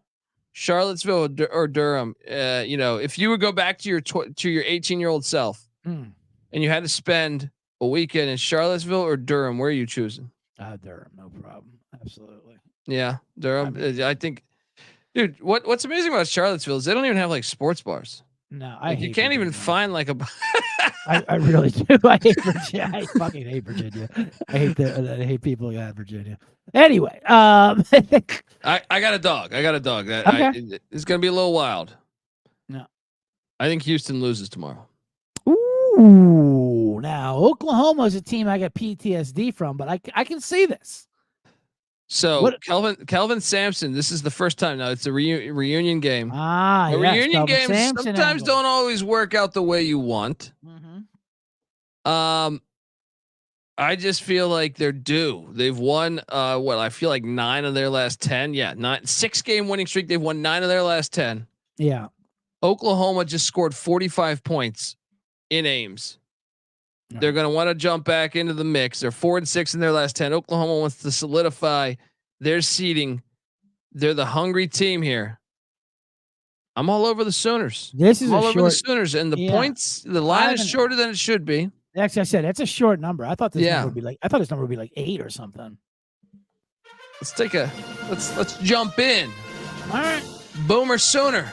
Charlottesville or Durham, if you would go back to your 18-year-old self, and you had to spend a weekend in Charlottesville or Durham, where are you choosing? Durham, no problem. Absolutely. Yeah, Durham. I think Dude, what's amazing about Charlottesville is they don't even have like sports bars. No, Like you can't even find like a. I really do. I hate Virginia. I fucking hate Virginia. I hate people who got Virginia. Anyway, I got a dog. That Okay. it's gonna be a little wild. No. I think Houston loses tomorrow. Ooh, now Oklahoma is a team I get PTSD from, but I can see this. So Kelvin Sampson, this is the first time now. It's a reunion game. Yes, reunion Kelvin games Sampson sometimes angle. don't always work out the way you want. I just feel like they're due. They've won I feel like 9 of their last 10. Yeah, 6-game winning streak. They've won 9 of their last 10. Yeah. Oklahoma just scored 45 points in Ames. Right. They're going to want to jump back into the mix. They're 4-6 in their last 10. Oklahoma wants to solidify their seeding. They're the hungry team here. I'm all over the Sooners. This is all over the Sooners, and the points. The line is shorter than it should be. Actually, I said that's a short number. I thought this number would be like. I thought this number would be like 8 or something. Let's jump in. All right, Boomer Sooner.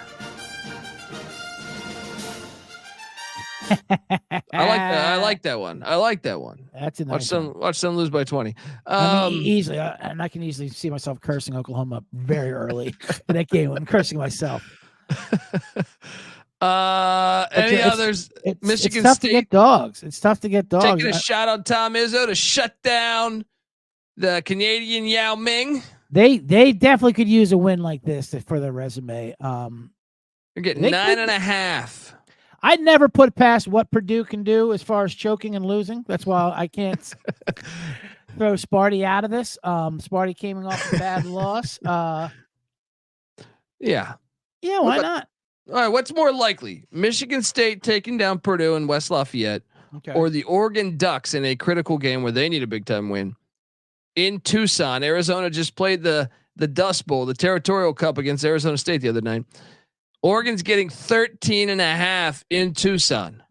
I like that one. That's a nice one. Watch them lose by 20. Easily, and I can easily see myself cursing Oklahoma very early in that game. I'm cursing myself. Any others? Michigan it's tough State to get dogs. It's tough to get dogs. Taking a shot on Tom Izzo to shut down the Canadian Yao Ming. They definitely could use a win like this for their resume. They're getting 9.5. I'd never put past what Purdue can do as far as choking and losing. That's why I can't throw Sparty out of this. Sparty came off a bad loss. Yeah, why not? All right, what's more likely? Michigan State taking down Purdue in West Lafayette, or the Oregon Ducks in a critical game where they need a big time win in Tucson. Arizona just played the Dust Bowl, the Territorial Cup against Arizona State the other night. Oregon's getting 13.5 in Tucson.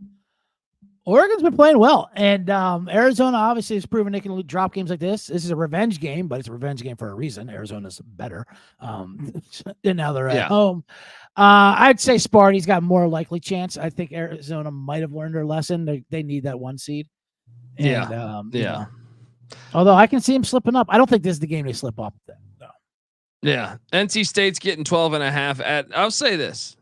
Oregon's been playing well, and Arizona obviously has proven they can drop games like this. This is a revenge game, but it's a revenge game for a reason. Arizona's better, and now they're at home. I'd say Sparty's got more likely chance. I think Arizona might have learned their lesson. They need that 1 seed. And, although I can see them slipping up. I don't think this is the game they slip up. No. Yeah. NC State's getting 12.5 I'll say this.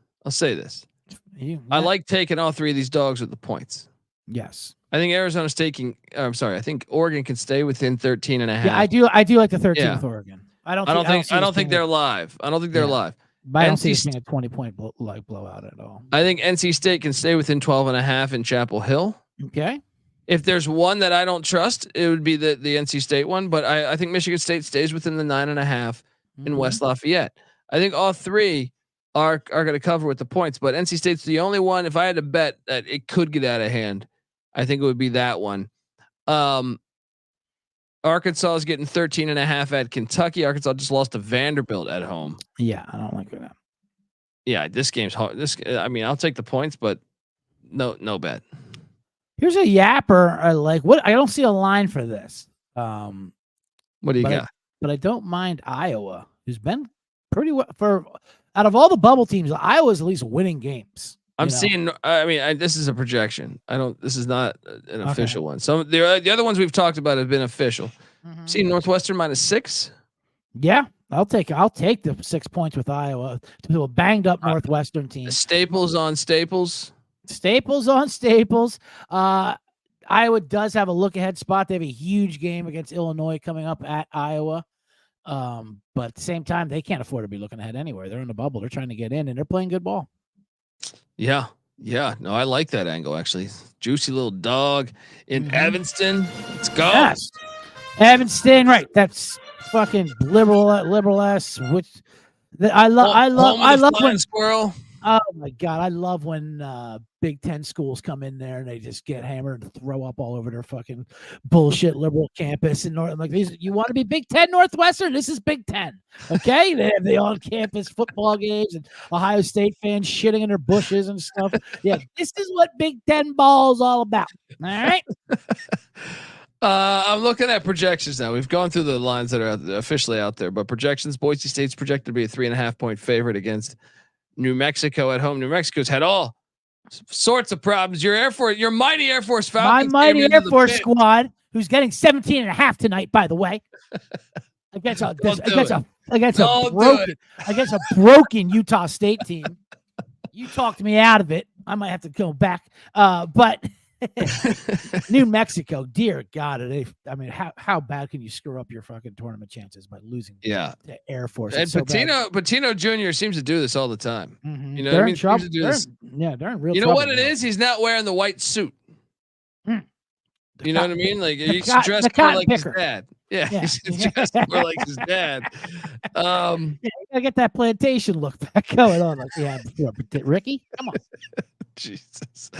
I like taking all 3 of these dogs with the points. Yes. I think Arizona's taking. I think Oregon can stay within 13.5. Yeah, I do like the 13 with Oregon. I don't think they're live. I don't think they're live. But I don't see this being a 20-point blowout at all. I think NC State can stay within 12.5 in Chapel Hill. Okay. If there's one that I don't trust, it would be the NC State one. But I think Michigan State stays within the 9.5 in West Lafayette. I think all 3 are going to cover with the points. But NC State's the only one. If I had to bet that it could get out of hand, I think it would be that one. Arkansas is getting 13.5 at Kentucky. Arkansas just lost to Vanderbilt at home. Yeah, I don't like that. Yeah, this game's hard. I'll take the points, but no bet. Here's a yapper. I don't see a line for this. What do you got? But I don't mind Iowa, who's been pretty well out of all the bubble teams. Iowa's at least winning games. I'm seeing. This is a projection. This is not an official one. So the other ones we've talked about have been official. See Northwestern -6. Yeah, I'll take the 6 points with Iowa to a banged up Northwestern team. Staples on Staples. Staples on Staples. Iowa does have a look ahead spot. They have a huge game against Illinois coming up at Iowa. But at the same time, they can't afford to be looking ahead anywhere. They're in the bubble. They're trying to get in, and they're playing good ball. Yeah. No, I like that angle actually. Juicy little dog in Evanston. Let's go. Yes. Evanston, right? That's fucking liberal ass. I love when squirrel. Oh my God, I love when Big Ten schools come in there and they just get hammered and throw up all over their fucking bullshit liberal campus in North. Like these, you want to be Big Ten Northwestern? This is Big Ten, okay? They have the on-campus football games and Ohio State fans shitting in their bushes and stuff. Yeah, this is what Big Ten ball is all about. All right. I'm looking at projections now. We've gone through the lines that are officially out there, but projections: Boise State's projected to be a 3.5 point favorite against New Mexico at home. New Mexico's had all sorts of problems. Your mighty Air Force Falcons. My mighty Air Force squad, who's getting 17.5 tonight, by the way. Against a broken Utah State team. You talked me out of it. I might have to go back. But New Mexico, dear God, how bad can you screw up your fucking tournament chances by losing to Air Force? And Patino Jr. seems to do this all the time. Mm-hmm. You know they're what I mean? in trouble. They're in real trouble. You know what it is? He's not wearing the white suit. You know what I mean? Like he's dressed more like his dad. Yeah, he's dressed more like his dad. I get that plantation look back going on like we had before. But Ricky, come on. Jesus.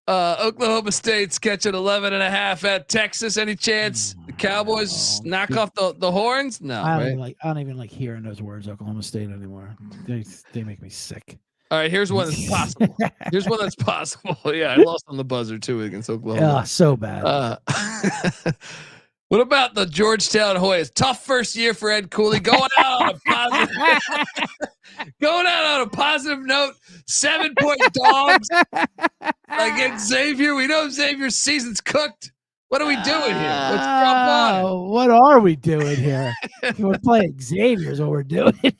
Oklahoma State's catching 11.5 at Texas. Any chance the Cowboys knock off the horns? No, I don't even like hearing those words, Oklahoma State, anymore. They make me sick. All right, here's one that's possible. Yeah, I lost on the buzzer too against Oklahoma. Oh, so bad. What about the Georgetown Hoyas? Tough first year for Ed Cooley. Going out on a positive note. 7-point dogs against Xavier. We know Xavier's season's cooked. What are we doing here? Let's jump on. What are we doing here? We're playing Xavier's what we're doing here.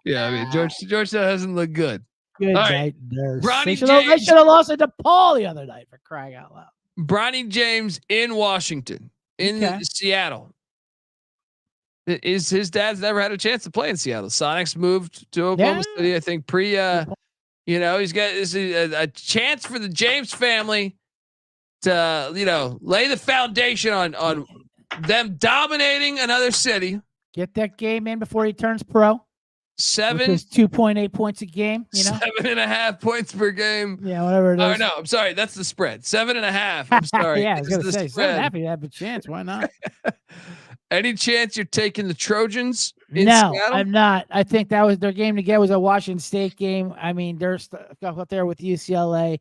Yeah, I mean, Georgetown hasn't looked good. Good All night, nurse. Bronny They should have lost it to Paul the other night, for crying out loud. Bronny James in Washington, Seattle. His dad's never had a chance to play in Seattle. Sonics moved to Oklahoma City, I think, he's got a chance for the James family to, lay the foundation on them dominating another city. Get that game in before he turns pro. 2.8 points a game, 7.5 points per game. Yeah, whatever it is. Oh no, I'm sorry. That's the spread. 7.5. I'm sorry. Yeah, I was gonna say 7.5. You have a chance. Why not? Any chance you're taking the Trojans? No, Seattle? I'm not. I think that was their game to get was a Washington State game. I mean, there's stuff up there with UCLA.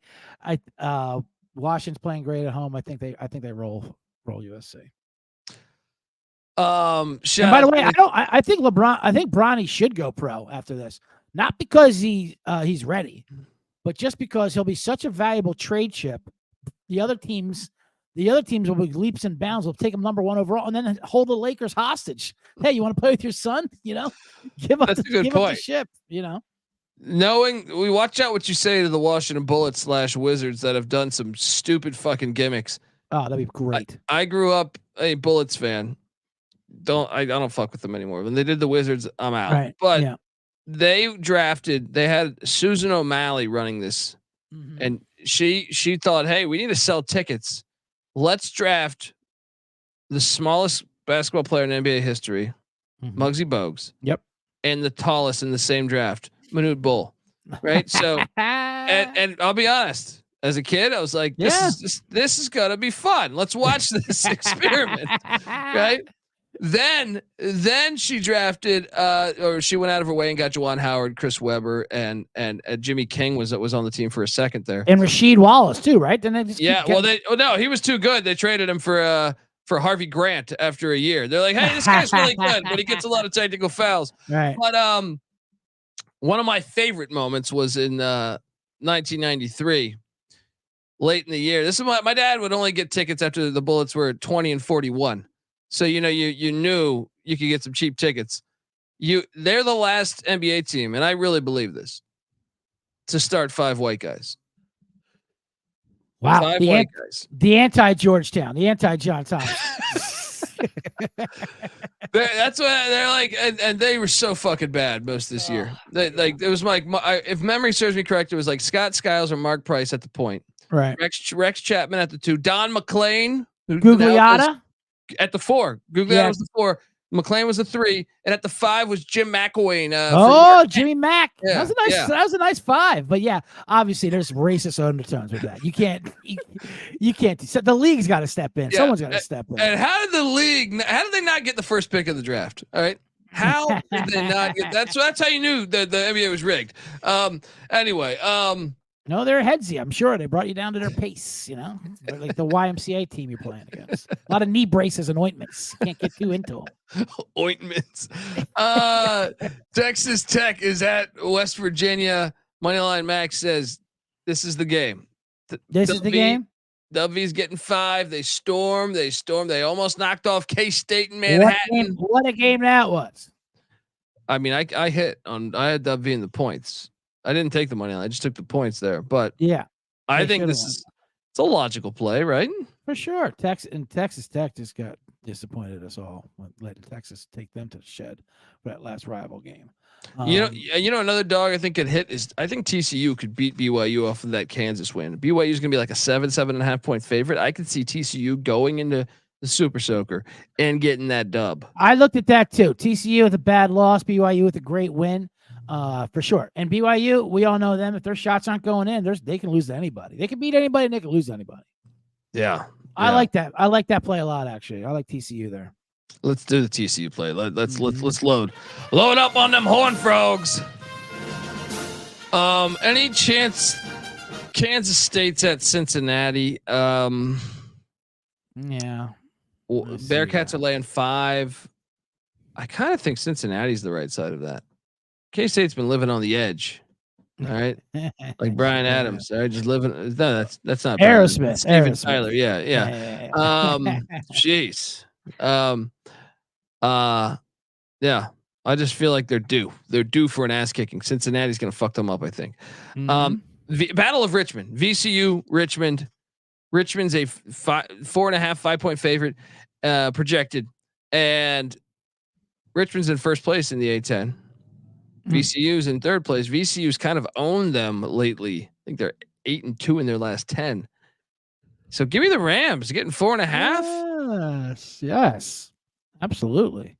Washington's playing great at home. I think they roll USC. And by the way, I think Bronny should go pro after this. Not because he's ready, but just because he'll be such a valuable trade chip. The other teams will be leaps and bounds. Will take him number 1 overall, and then hold the Lakers hostage. Hey, you want to play with your son? Give up the ship. Knowing we watch out what you say to the Washington Bullets / Wizards that have done some stupid fucking gimmicks. Oh, that'd be great. I grew up a Bullets fan. I don't fuck with them anymore. When they did the Wizards, I'm out. Right. But they had Susan O'Malley running this, and she thought, hey, we need to sell tickets. Let's draft the smallest basketball player in NBA history, Muggsy Bogues. Yep. And the tallest in the same draft, Manute Bull. Right. So, and I'll be honest, as a kid, I was like, this is gonna be fun. Let's watch this experiment. Right. Then she drafted, or she went out of her way and got Juwan Howard, Chris Webber, and Jimmy King was on the team for a second there, and Rasheed Wallace too, right? Then they just no, he was too good. They traded him for Harvey Grant after a year. They're like, hey, this guy's really good, but he gets a lot of technical fouls. Right. But one of my favorite moments was in 1993, late in the year. This is my dad would only get tickets after the Bullets were 20 and 41. So, you knew you could get some cheap tickets. They're the last NBA team, and I really believe this, to start 5 white guys. Wow. 5 white guys. The anti-Georgetown, the anti-John Thomas. That's what they're like. And they were so fucking bad most this year. It was like, if memory serves me correct, it was like Scott Skiles or Mark Price at the point. Right. Rex Chapman at the 2. Don McClain. Gugliotta. At the 4, Gugliotta was the 4. McClain was the 3, and at the 5 was Jim McElwain. Jimmy Mack. Yeah, that was a nice 5. But yeah, obviously there's racist undertones with that. You can't. The league's got to step in. Someone's got to step in. And how did they not get the first pick of the draft? All right. How did they not get that's how you knew the NBA was rigged. Anyway, No, they're headsy. I'm sure they brought you down to their pace. They're like the YMCA team you're playing against. A lot of knee braces and ointments. Can't get too into them. Ointments. Texas Tech is at West Virginia. Moneyline Max says this is the game. This is the game. WV's getting 5. They storm. They almost knocked off K-State in Manhattan. What a game that was. I mean, I had WV in the points. I didn't take the money line. I just took the points there. But yeah, I think it's a logical play, right? For sure. Texas Tech just got disappointed us all when letting Texas take them to the shed for that last rival game. Another dog I think could hit is I think TCU could beat BYU off of that Kansas win. BYU is going to be like a 7.5 point favorite. I could see TCU going into the Super Soaker and getting that dub. I looked at that too. TCU with a bad loss, BYU with a great win, for sure. And BYU, we all know them. If their shots aren't going in, they can lose to anybody. They can beat anybody and they can lose to anybody. Yeah. I like that. I like that play a lot, actually. I like TCU there. Let's do the TCU play. Let's load up on them Horned Frogs. Any chance Kansas State's at Cincinnati? Yeah. Bearcats are laying 5. I kind of think Cincinnati's the right side of that. K-State's been living on the edge. All right. Like Brian Adams. All right. Just living. No, that's not Aerosmith. Steven Tyler. Yeah. Jeez. Yeah. I just feel like they're due. They're due for an ass kicking. Cincinnati's going to fuck them up, I think. Battle of Richmond. VCU Richmond. Richmond's a 4.5, 5 point favorite, projected, and Richmond's in first place in the A10. VCU's in third place. VCU's kind of owned them lately. I think they're 8-2 in their last 10. So give me the Rams getting 4.5. Yes, absolutely.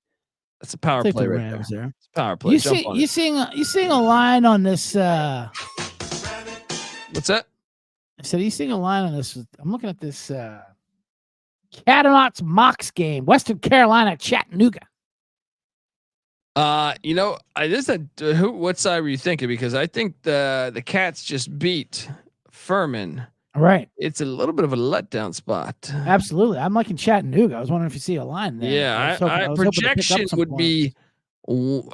That's a power play right there. It's a power play. You seeing a line on this? What's that? I said, you seeing a line on this? I'm looking at this Catamounts Mocs game, Western Carolina, Chattanooga. What side were you thinking? Because I think the Cats just beat Furman. Right. It's a little bit of a letdown spot. Absolutely. I'm liking Chattanooga. I was wondering if you see a line there. Yeah. Projection would be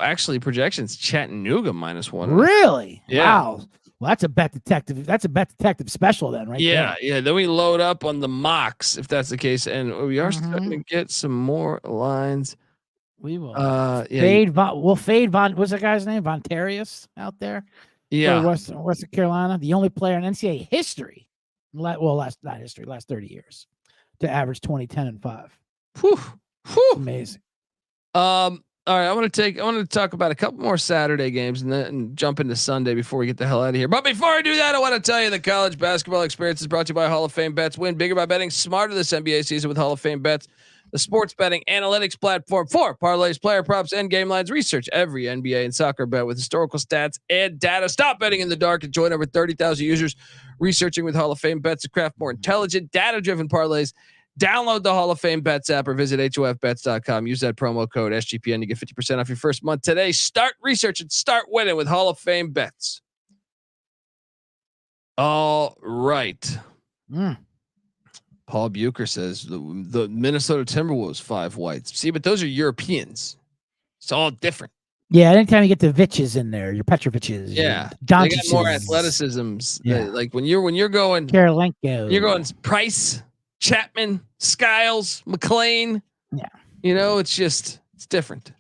actually projections Chattanooga -1. Really? Yeah. Wow. Well, that's a bet detective. That's a bet detective special then, right? Yeah. There. Yeah. Then we load up on the mocks if that's the case. And we are starting to get some more lines. We will. We'll fade Von. What's that guy's name? Vontarius out there. Yeah. Western Carolina, the only player in NCAA history. Last 30 years to average 20, 10, and 5. Whew. Amazing. All right. I want to talk about a couple more Saturday games and then jump into Sunday before we get the hell out of here. But before I do that, I want to tell you the college basketball experience is brought to you by Hall of Fame Bets. Win bigger by betting smarter this NBA season with Hall of Fame Bets, the sports betting analytics platform for parlays, player props, and game lines. Research every NBA and soccer bet with historical stats and data. Stop betting in the dark and join over 30,000 users researching with Hall of Fame Bets to craft more intelligent, data-driven parlays. Download the Hall of Fame Bets app or visit HOFBets.com. Use that promo code SGPN to get 50% off your first month today. Start researching, start winning with Hall of Fame Bets. All right. Paul Bucher says the Minnesota Timberwolves 5 whites. See, but those are Europeans. It's all different. Yeah, anytime you get the Vitches in there, your Petroviches. Yeah, they got more athleticisms. Yeah. Like when you're going Karolinko. You're going Price, Chapman, Skiles, McLean. Yeah. It's different.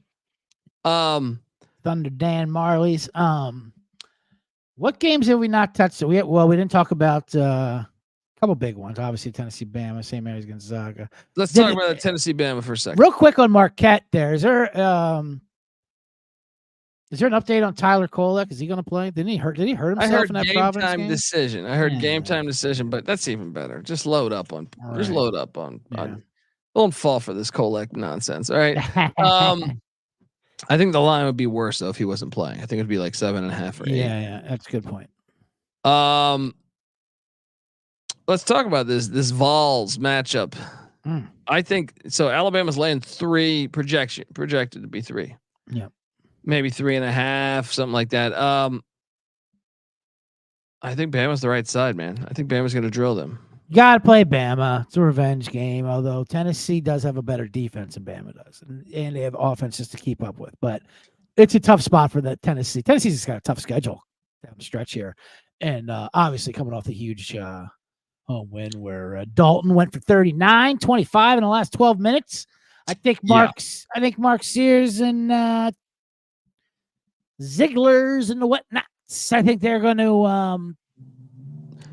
Thunder Dan Marley's. What games have we not touched? We didn't talk about a couple big ones. Obviously, Tennessee Bama, St. Mary's Gonzaga. Let's talk about the Tennessee Bama for a second. Real quick on Marquette there. Is there an update on Tyler Kolek? Is he going to play? Did he hurt himself in that Providence game? I heard game time decision, but that's even better. Just load up on. Right. Just load up on. Don't fall for this Kolek nonsense. All right. I think the line would be worse though if he wasn't playing. I think it'd be like 7.5 or 8. Yeah, that's a good point. Let's talk about this Vols matchup. I think so. Alabama's laying 3 projected to be 3. Yeah. Maybe 3.5, something like that. I think Bama's the right side, man. I think Bama's going to drill them. You got to play Bama. It's a revenge game, although Tennessee does have a better defense than Bama does, and they have offenses to keep up with. But it's a tough spot for the Tennessee. Tennessee's got a tough schedule down the stretch here, and obviously coming off the huge home win where Dalton went for 39, 25 in the last 12 minutes. I think Mark Sears and Ziegler's and the whatnots. I think they're going to want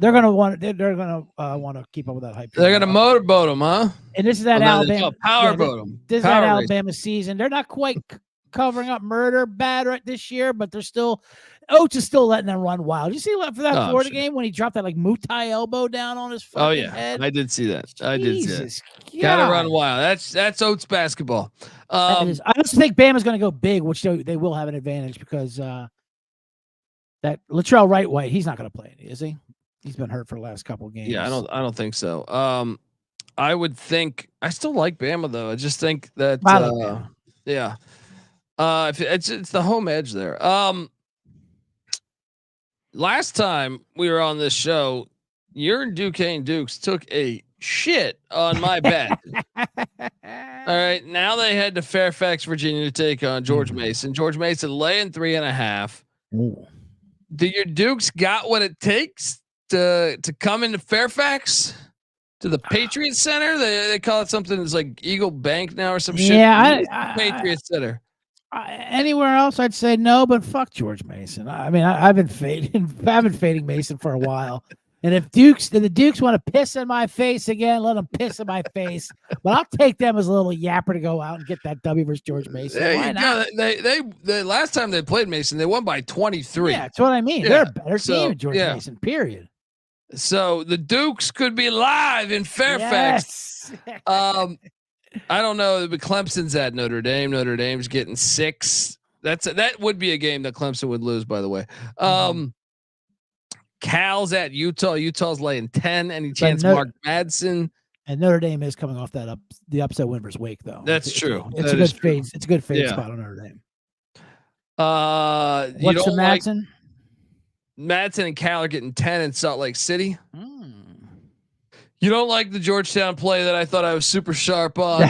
to keep up with that hype. They're going to motorboat them, huh? And this is that Alabama powerboat them. This is that Alabama season. They're not quite covering up murder bad right this year, but they're still. Oates is still letting them run wild. You see for that Florida game when he dropped that like Muay elbow down on his fucking head? I did see that. Jesus Gotta run wild. That's Oates basketball. I also think Bama's going to go big, which they will have an advantage because that Latrell Wright, he's not going to play, is he? He's been hurt for the last couple of games. Yeah, I don't think so. I would think I still like Bama though. I just think that yeah. If it's the home edge there. Last time we were on this show, your Duquesne Dukes took a shit on my bet. All right, now they head to Fairfax, Virginia to take on George Mason. George Mason laying 3.5. Ooh. Do your Dukes got what it takes to come into Fairfax to the Patriot Center? They call it something that's like Eagle Bank now or some shit. Yeah, Patriot Center. Anywhere else, I'd say no, but fuck George Mason. I mean, I've been fading Mason for a while. And if the Dukes want to piss in my face again, let them piss in my face. But I'll take them as a little yapper to go out and get that W versus George Mason. Why not? They last time they played Mason, they won by 23. Yeah, that's what I mean. Yeah. They're a better team than George Mason, period. So the Dukes could be live in Fairfax. Yes. I don't know, but Clemson's at Notre Dame. Notre Dame's getting 6. That would be a game that Clemson would lose, by the way. Cal's at Utah. Utah's laying 10. Any chance Mark Madsen? And Notre Dame is coming off the upset win versus Wake, though. That's true. It's a good fade. It's a good fade spot on Notre Dame. What's the Madsen? Madsen and Cal are getting 10 in Salt Lake City. You don't like the Georgetown play that I thought I was super sharp on.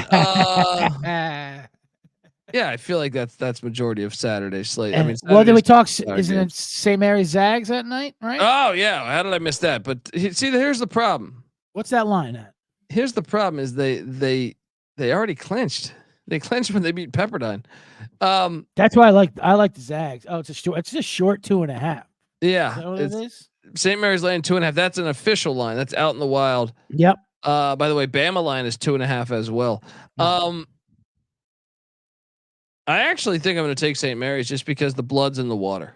Yeah, I feel like that's majority of Saturday slate. And, did we talk? Isn't it St. Mary's Zags that night? Right? Oh yeah. How did I miss that? But see, here's the problem. What's that line at? Here's the problem: is they already clinched. They clinched when they beat Pepperdine. That's why I like the Zags. Oh, it's just short 2.5. Yeah, is that what it is? St. Mary's laying 2.5. That's an official line. That's out in the wild. Yep. By the way, Bama line is 2.5 as well. I actually think I'm going to take St. Mary's just because the blood's in the water.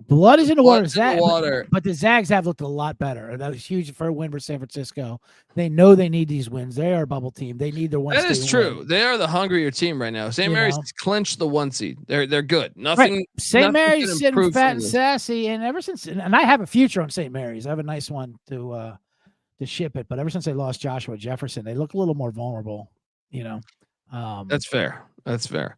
Blood is in the water. But the Zags have looked a lot better. That was huge for a win for San Francisco. They know they need these wins. They are a bubble team. They need their one. That is true. Win. They are the hungrier team right now. St. Mary's clinched the 1 seed. They're good. Nothing. Right. St. Mary's sitting fat and sassy, and ever since, and I have a future on St. Mary's. I have a nice one to ship it. But ever since they lost Joshua Jefferson, they look a little more vulnerable. That's fair. That's fair.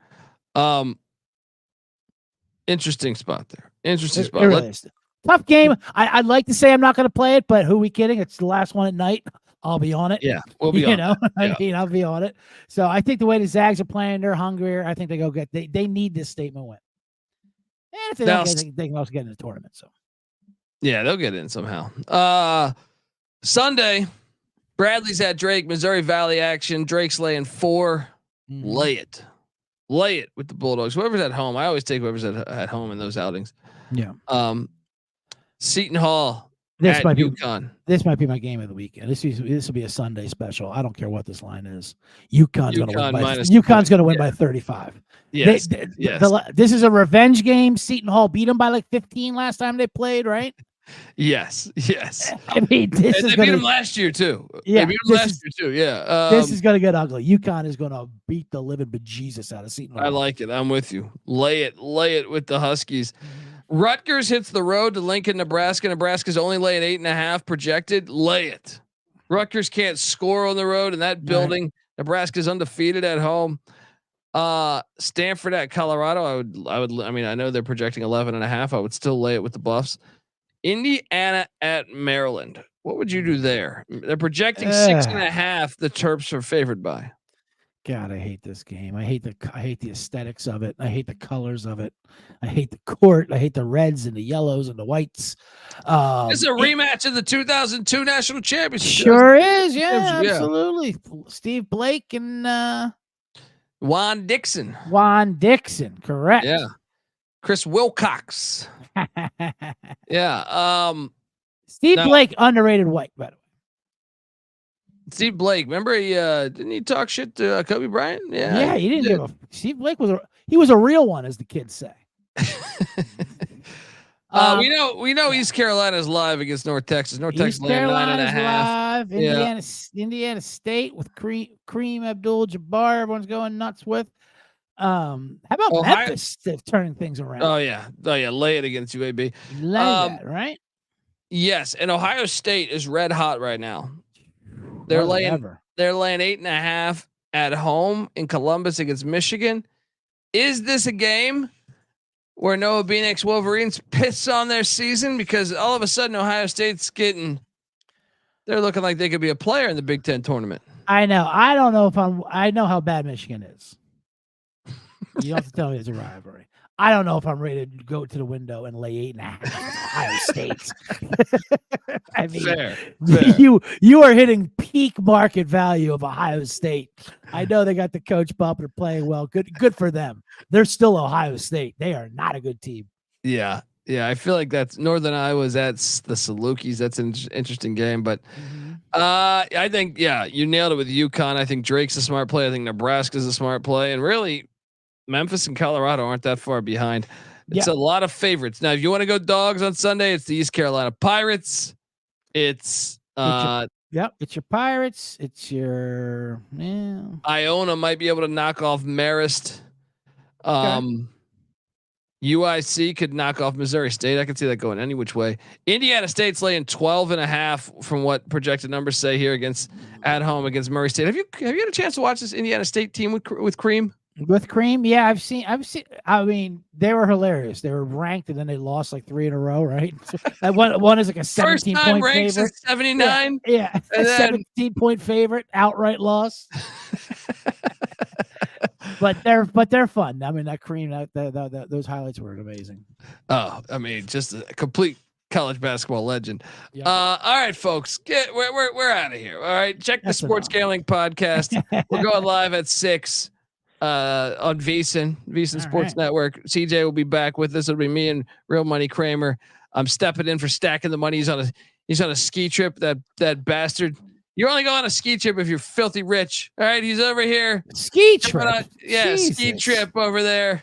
Interesting spot there. Interesting spot. It really is. Tough game. I'd like to say I'm not going to play it, but who are we kidding? It's the last one at night. I'll be on it. Yeah, we'll be on it. I mean, I'll be on it. So I think the way the Zags are playing, they're hungrier. I think they need this statement win. And if they don't get it, they can also get in the tournament. So yeah, they'll get in somehow. Sunday, Bradley's at Drake, Missouri Valley action. Drake's laying 4. Lay it with the Bulldogs. Whoever's at home, I always take whoever's at home in those outings. Yeah. Seton Hall. This might UConn. This might be my game of the weekend. This will be a Sunday special. I don't care what this line is. UConn's going to win by 35. Yes. This is a revenge game. Seton Hall beat them by like 15 last time they played, right? Yes. I mean, they beat them last year too. Yeah, they beat them last year too. Yeah. This is going to get ugly. UConn is going to beat the living bejesus out of Seton Hall. I like it. I'm with you. Lay it with the Huskies. Rutgers hits the road to Lincoln, Nebraska. Nebraska's only laying 8.5 projected. Lay it. Rutgers can't score on the road in that building. Right. Nebraska's undefeated at home. Stanford at Colorado. I mean, I know they're projecting 11.5. I would still lay it with the Buffs. Indiana at Maryland. What would you do there? They're projecting 6.5. The Terps are favored by. God, I hate this game. I hate the aesthetics of it. I hate the colors of it. I hate the court. I hate the reds and the yellows and the whites. It's a rematch of the 2002 national championship. Sure is. Yeah, absolutely. Steve Blake and Juan Dixon. Correct. Yeah. Chris Wilcox. Yeah. Steve Blake, underrated white, by the way. Steve Blake, remember didn't he talk shit to Kobe Bryant? Yeah, he didn't give a. Steve Blake was a real one, as the kids say. We know East Carolina's live against North Texas. North Texas laying 9.5. Indiana State with Kareem Abdul-Jabbar. Everyone's going nuts with. How about Memphis turning things around? Oh yeah, lay it against UAB. That, right? Yes, and Ohio State is red hot right now. They're laying 8.5 at home in Columbus against Michigan. Is this a game where Noah Beanick's Wolverines piss on their season because all of a sudden Ohio State's they're looking like they could be a player in the Big Ten tournament? I know. I don't know I know how bad Michigan is. You don't have to tell me it's a rivalry. I don't know if I'm ready to go to the window and lay 8.5 Ohio State. I mean, fair. You are hitting peak market value of Ohio State. I know they got the coach bump. They're playing well. Good for them. They're still Ohio State. They are not a good team. Yeah. I feel like that's Northern Iowa's. That's the Salukis. That's an interesting game. But I think you nailed it with UConn. I think Drake's a smart play. I think Nebraska's a smart play, and really, Memphis and Colorado aren't that far behind. It's a lot of favorites. Now, if you want to go dogs on Sunday, it's the East Carolina Pirates. It's it's your Pirates. It's your Iona might be able to knock off Marist. UIC could knock off Missouri State. I can see that going any which way. Indiana State's laying 12.5 from what projected numbers say here at home against Murray State. Have you had a chance to watch this Indiana State team with Cream? With Cream, yeah, I've seen. I mean, they were hilarious. They were ranked, and then they lost like 3 in a row, right? one is like a 17-point favorite. 79. Yeah, a 17-point favorite, outright loss. but they're fun. I mean, that Cream, those highlights were amazing. Oh, I mean, just a complete college basketball legend. Yep. All right, folks, we're out of here. All right, check the Sports Gambling Podcast. We're going live at 6. On VSiN Sports Network. CJ will be back with us. It'll be me and Real Money Kramer. I'm stepping in for stacking the money. He's on a ski trip. That bastard. You're only going on a ski trip if you're filthy rich. All right, he's over here. Ski trip. Ski trip over there,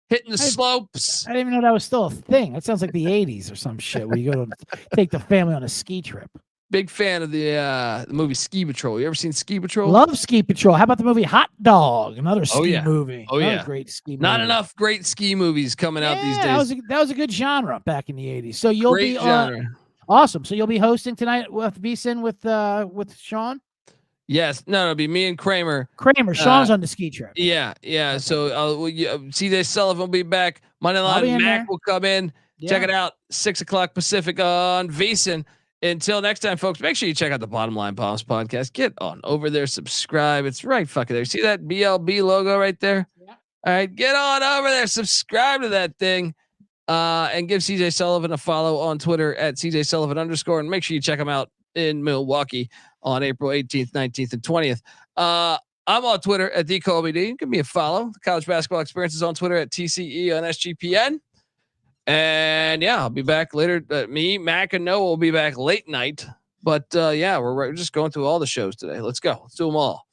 hitting the slopes. I didn't even know that was still a thing. That sounds like the 80s or some shit where you go to take the family on a ski trip. Big fan of the movie Ski Patrol. You ever seen Ski Patrol? Love Ski Patrol. How about the movie Hot Dog? Another ski movie. Another great ski movie. Not enough great ski movies coming out these days. That was a good genre back in the 80s. So you'll be awesome. So you'll be hosting tonight with VSiN with Sean? Yes. No, it'll be me and Kramer. Sean's on the ski trip. Yeah. Okay. So CJ Sullivan will be back. Monday Line Mac will come in. Yeah. Check it out. 6:00 Pacific on VSiN. Until next time, folks, make sure you check out the Bottom Line Bombs podcast. Get on over there, subscribe. It's right fucking there. See that BLB logo right there? Yeah. All right, get on over there, subscribe to that thing, and give CJ Sullivan a follow on Twitter at CJ Sullivan _ and make sure you check him out in Milwaukee on April 18th, 19th, and 20th. I'm on Twitter at TheColbyD. Give me a follow. The College Basketball Experience is on Twitter at TCE on SGPN. And I'll be back later. Me, Mac, and Noah will be back late night. But we're just going through all the shows today. Let's go. Let's do them all.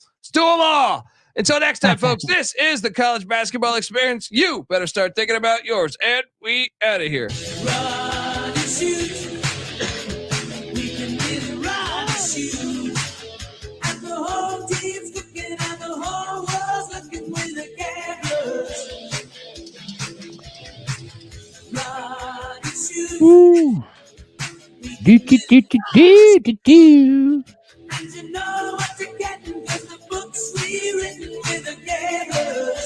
Until next time, folks, this is the College Basketball Experience. You better start thinking about yours. And we out of here. Run and shoot. We can really run and shoot. And the whole team's looking and the whole world's looking with the cameras. Ooh. Do. And you know what you're getting, 'cause the books we written with the gamers.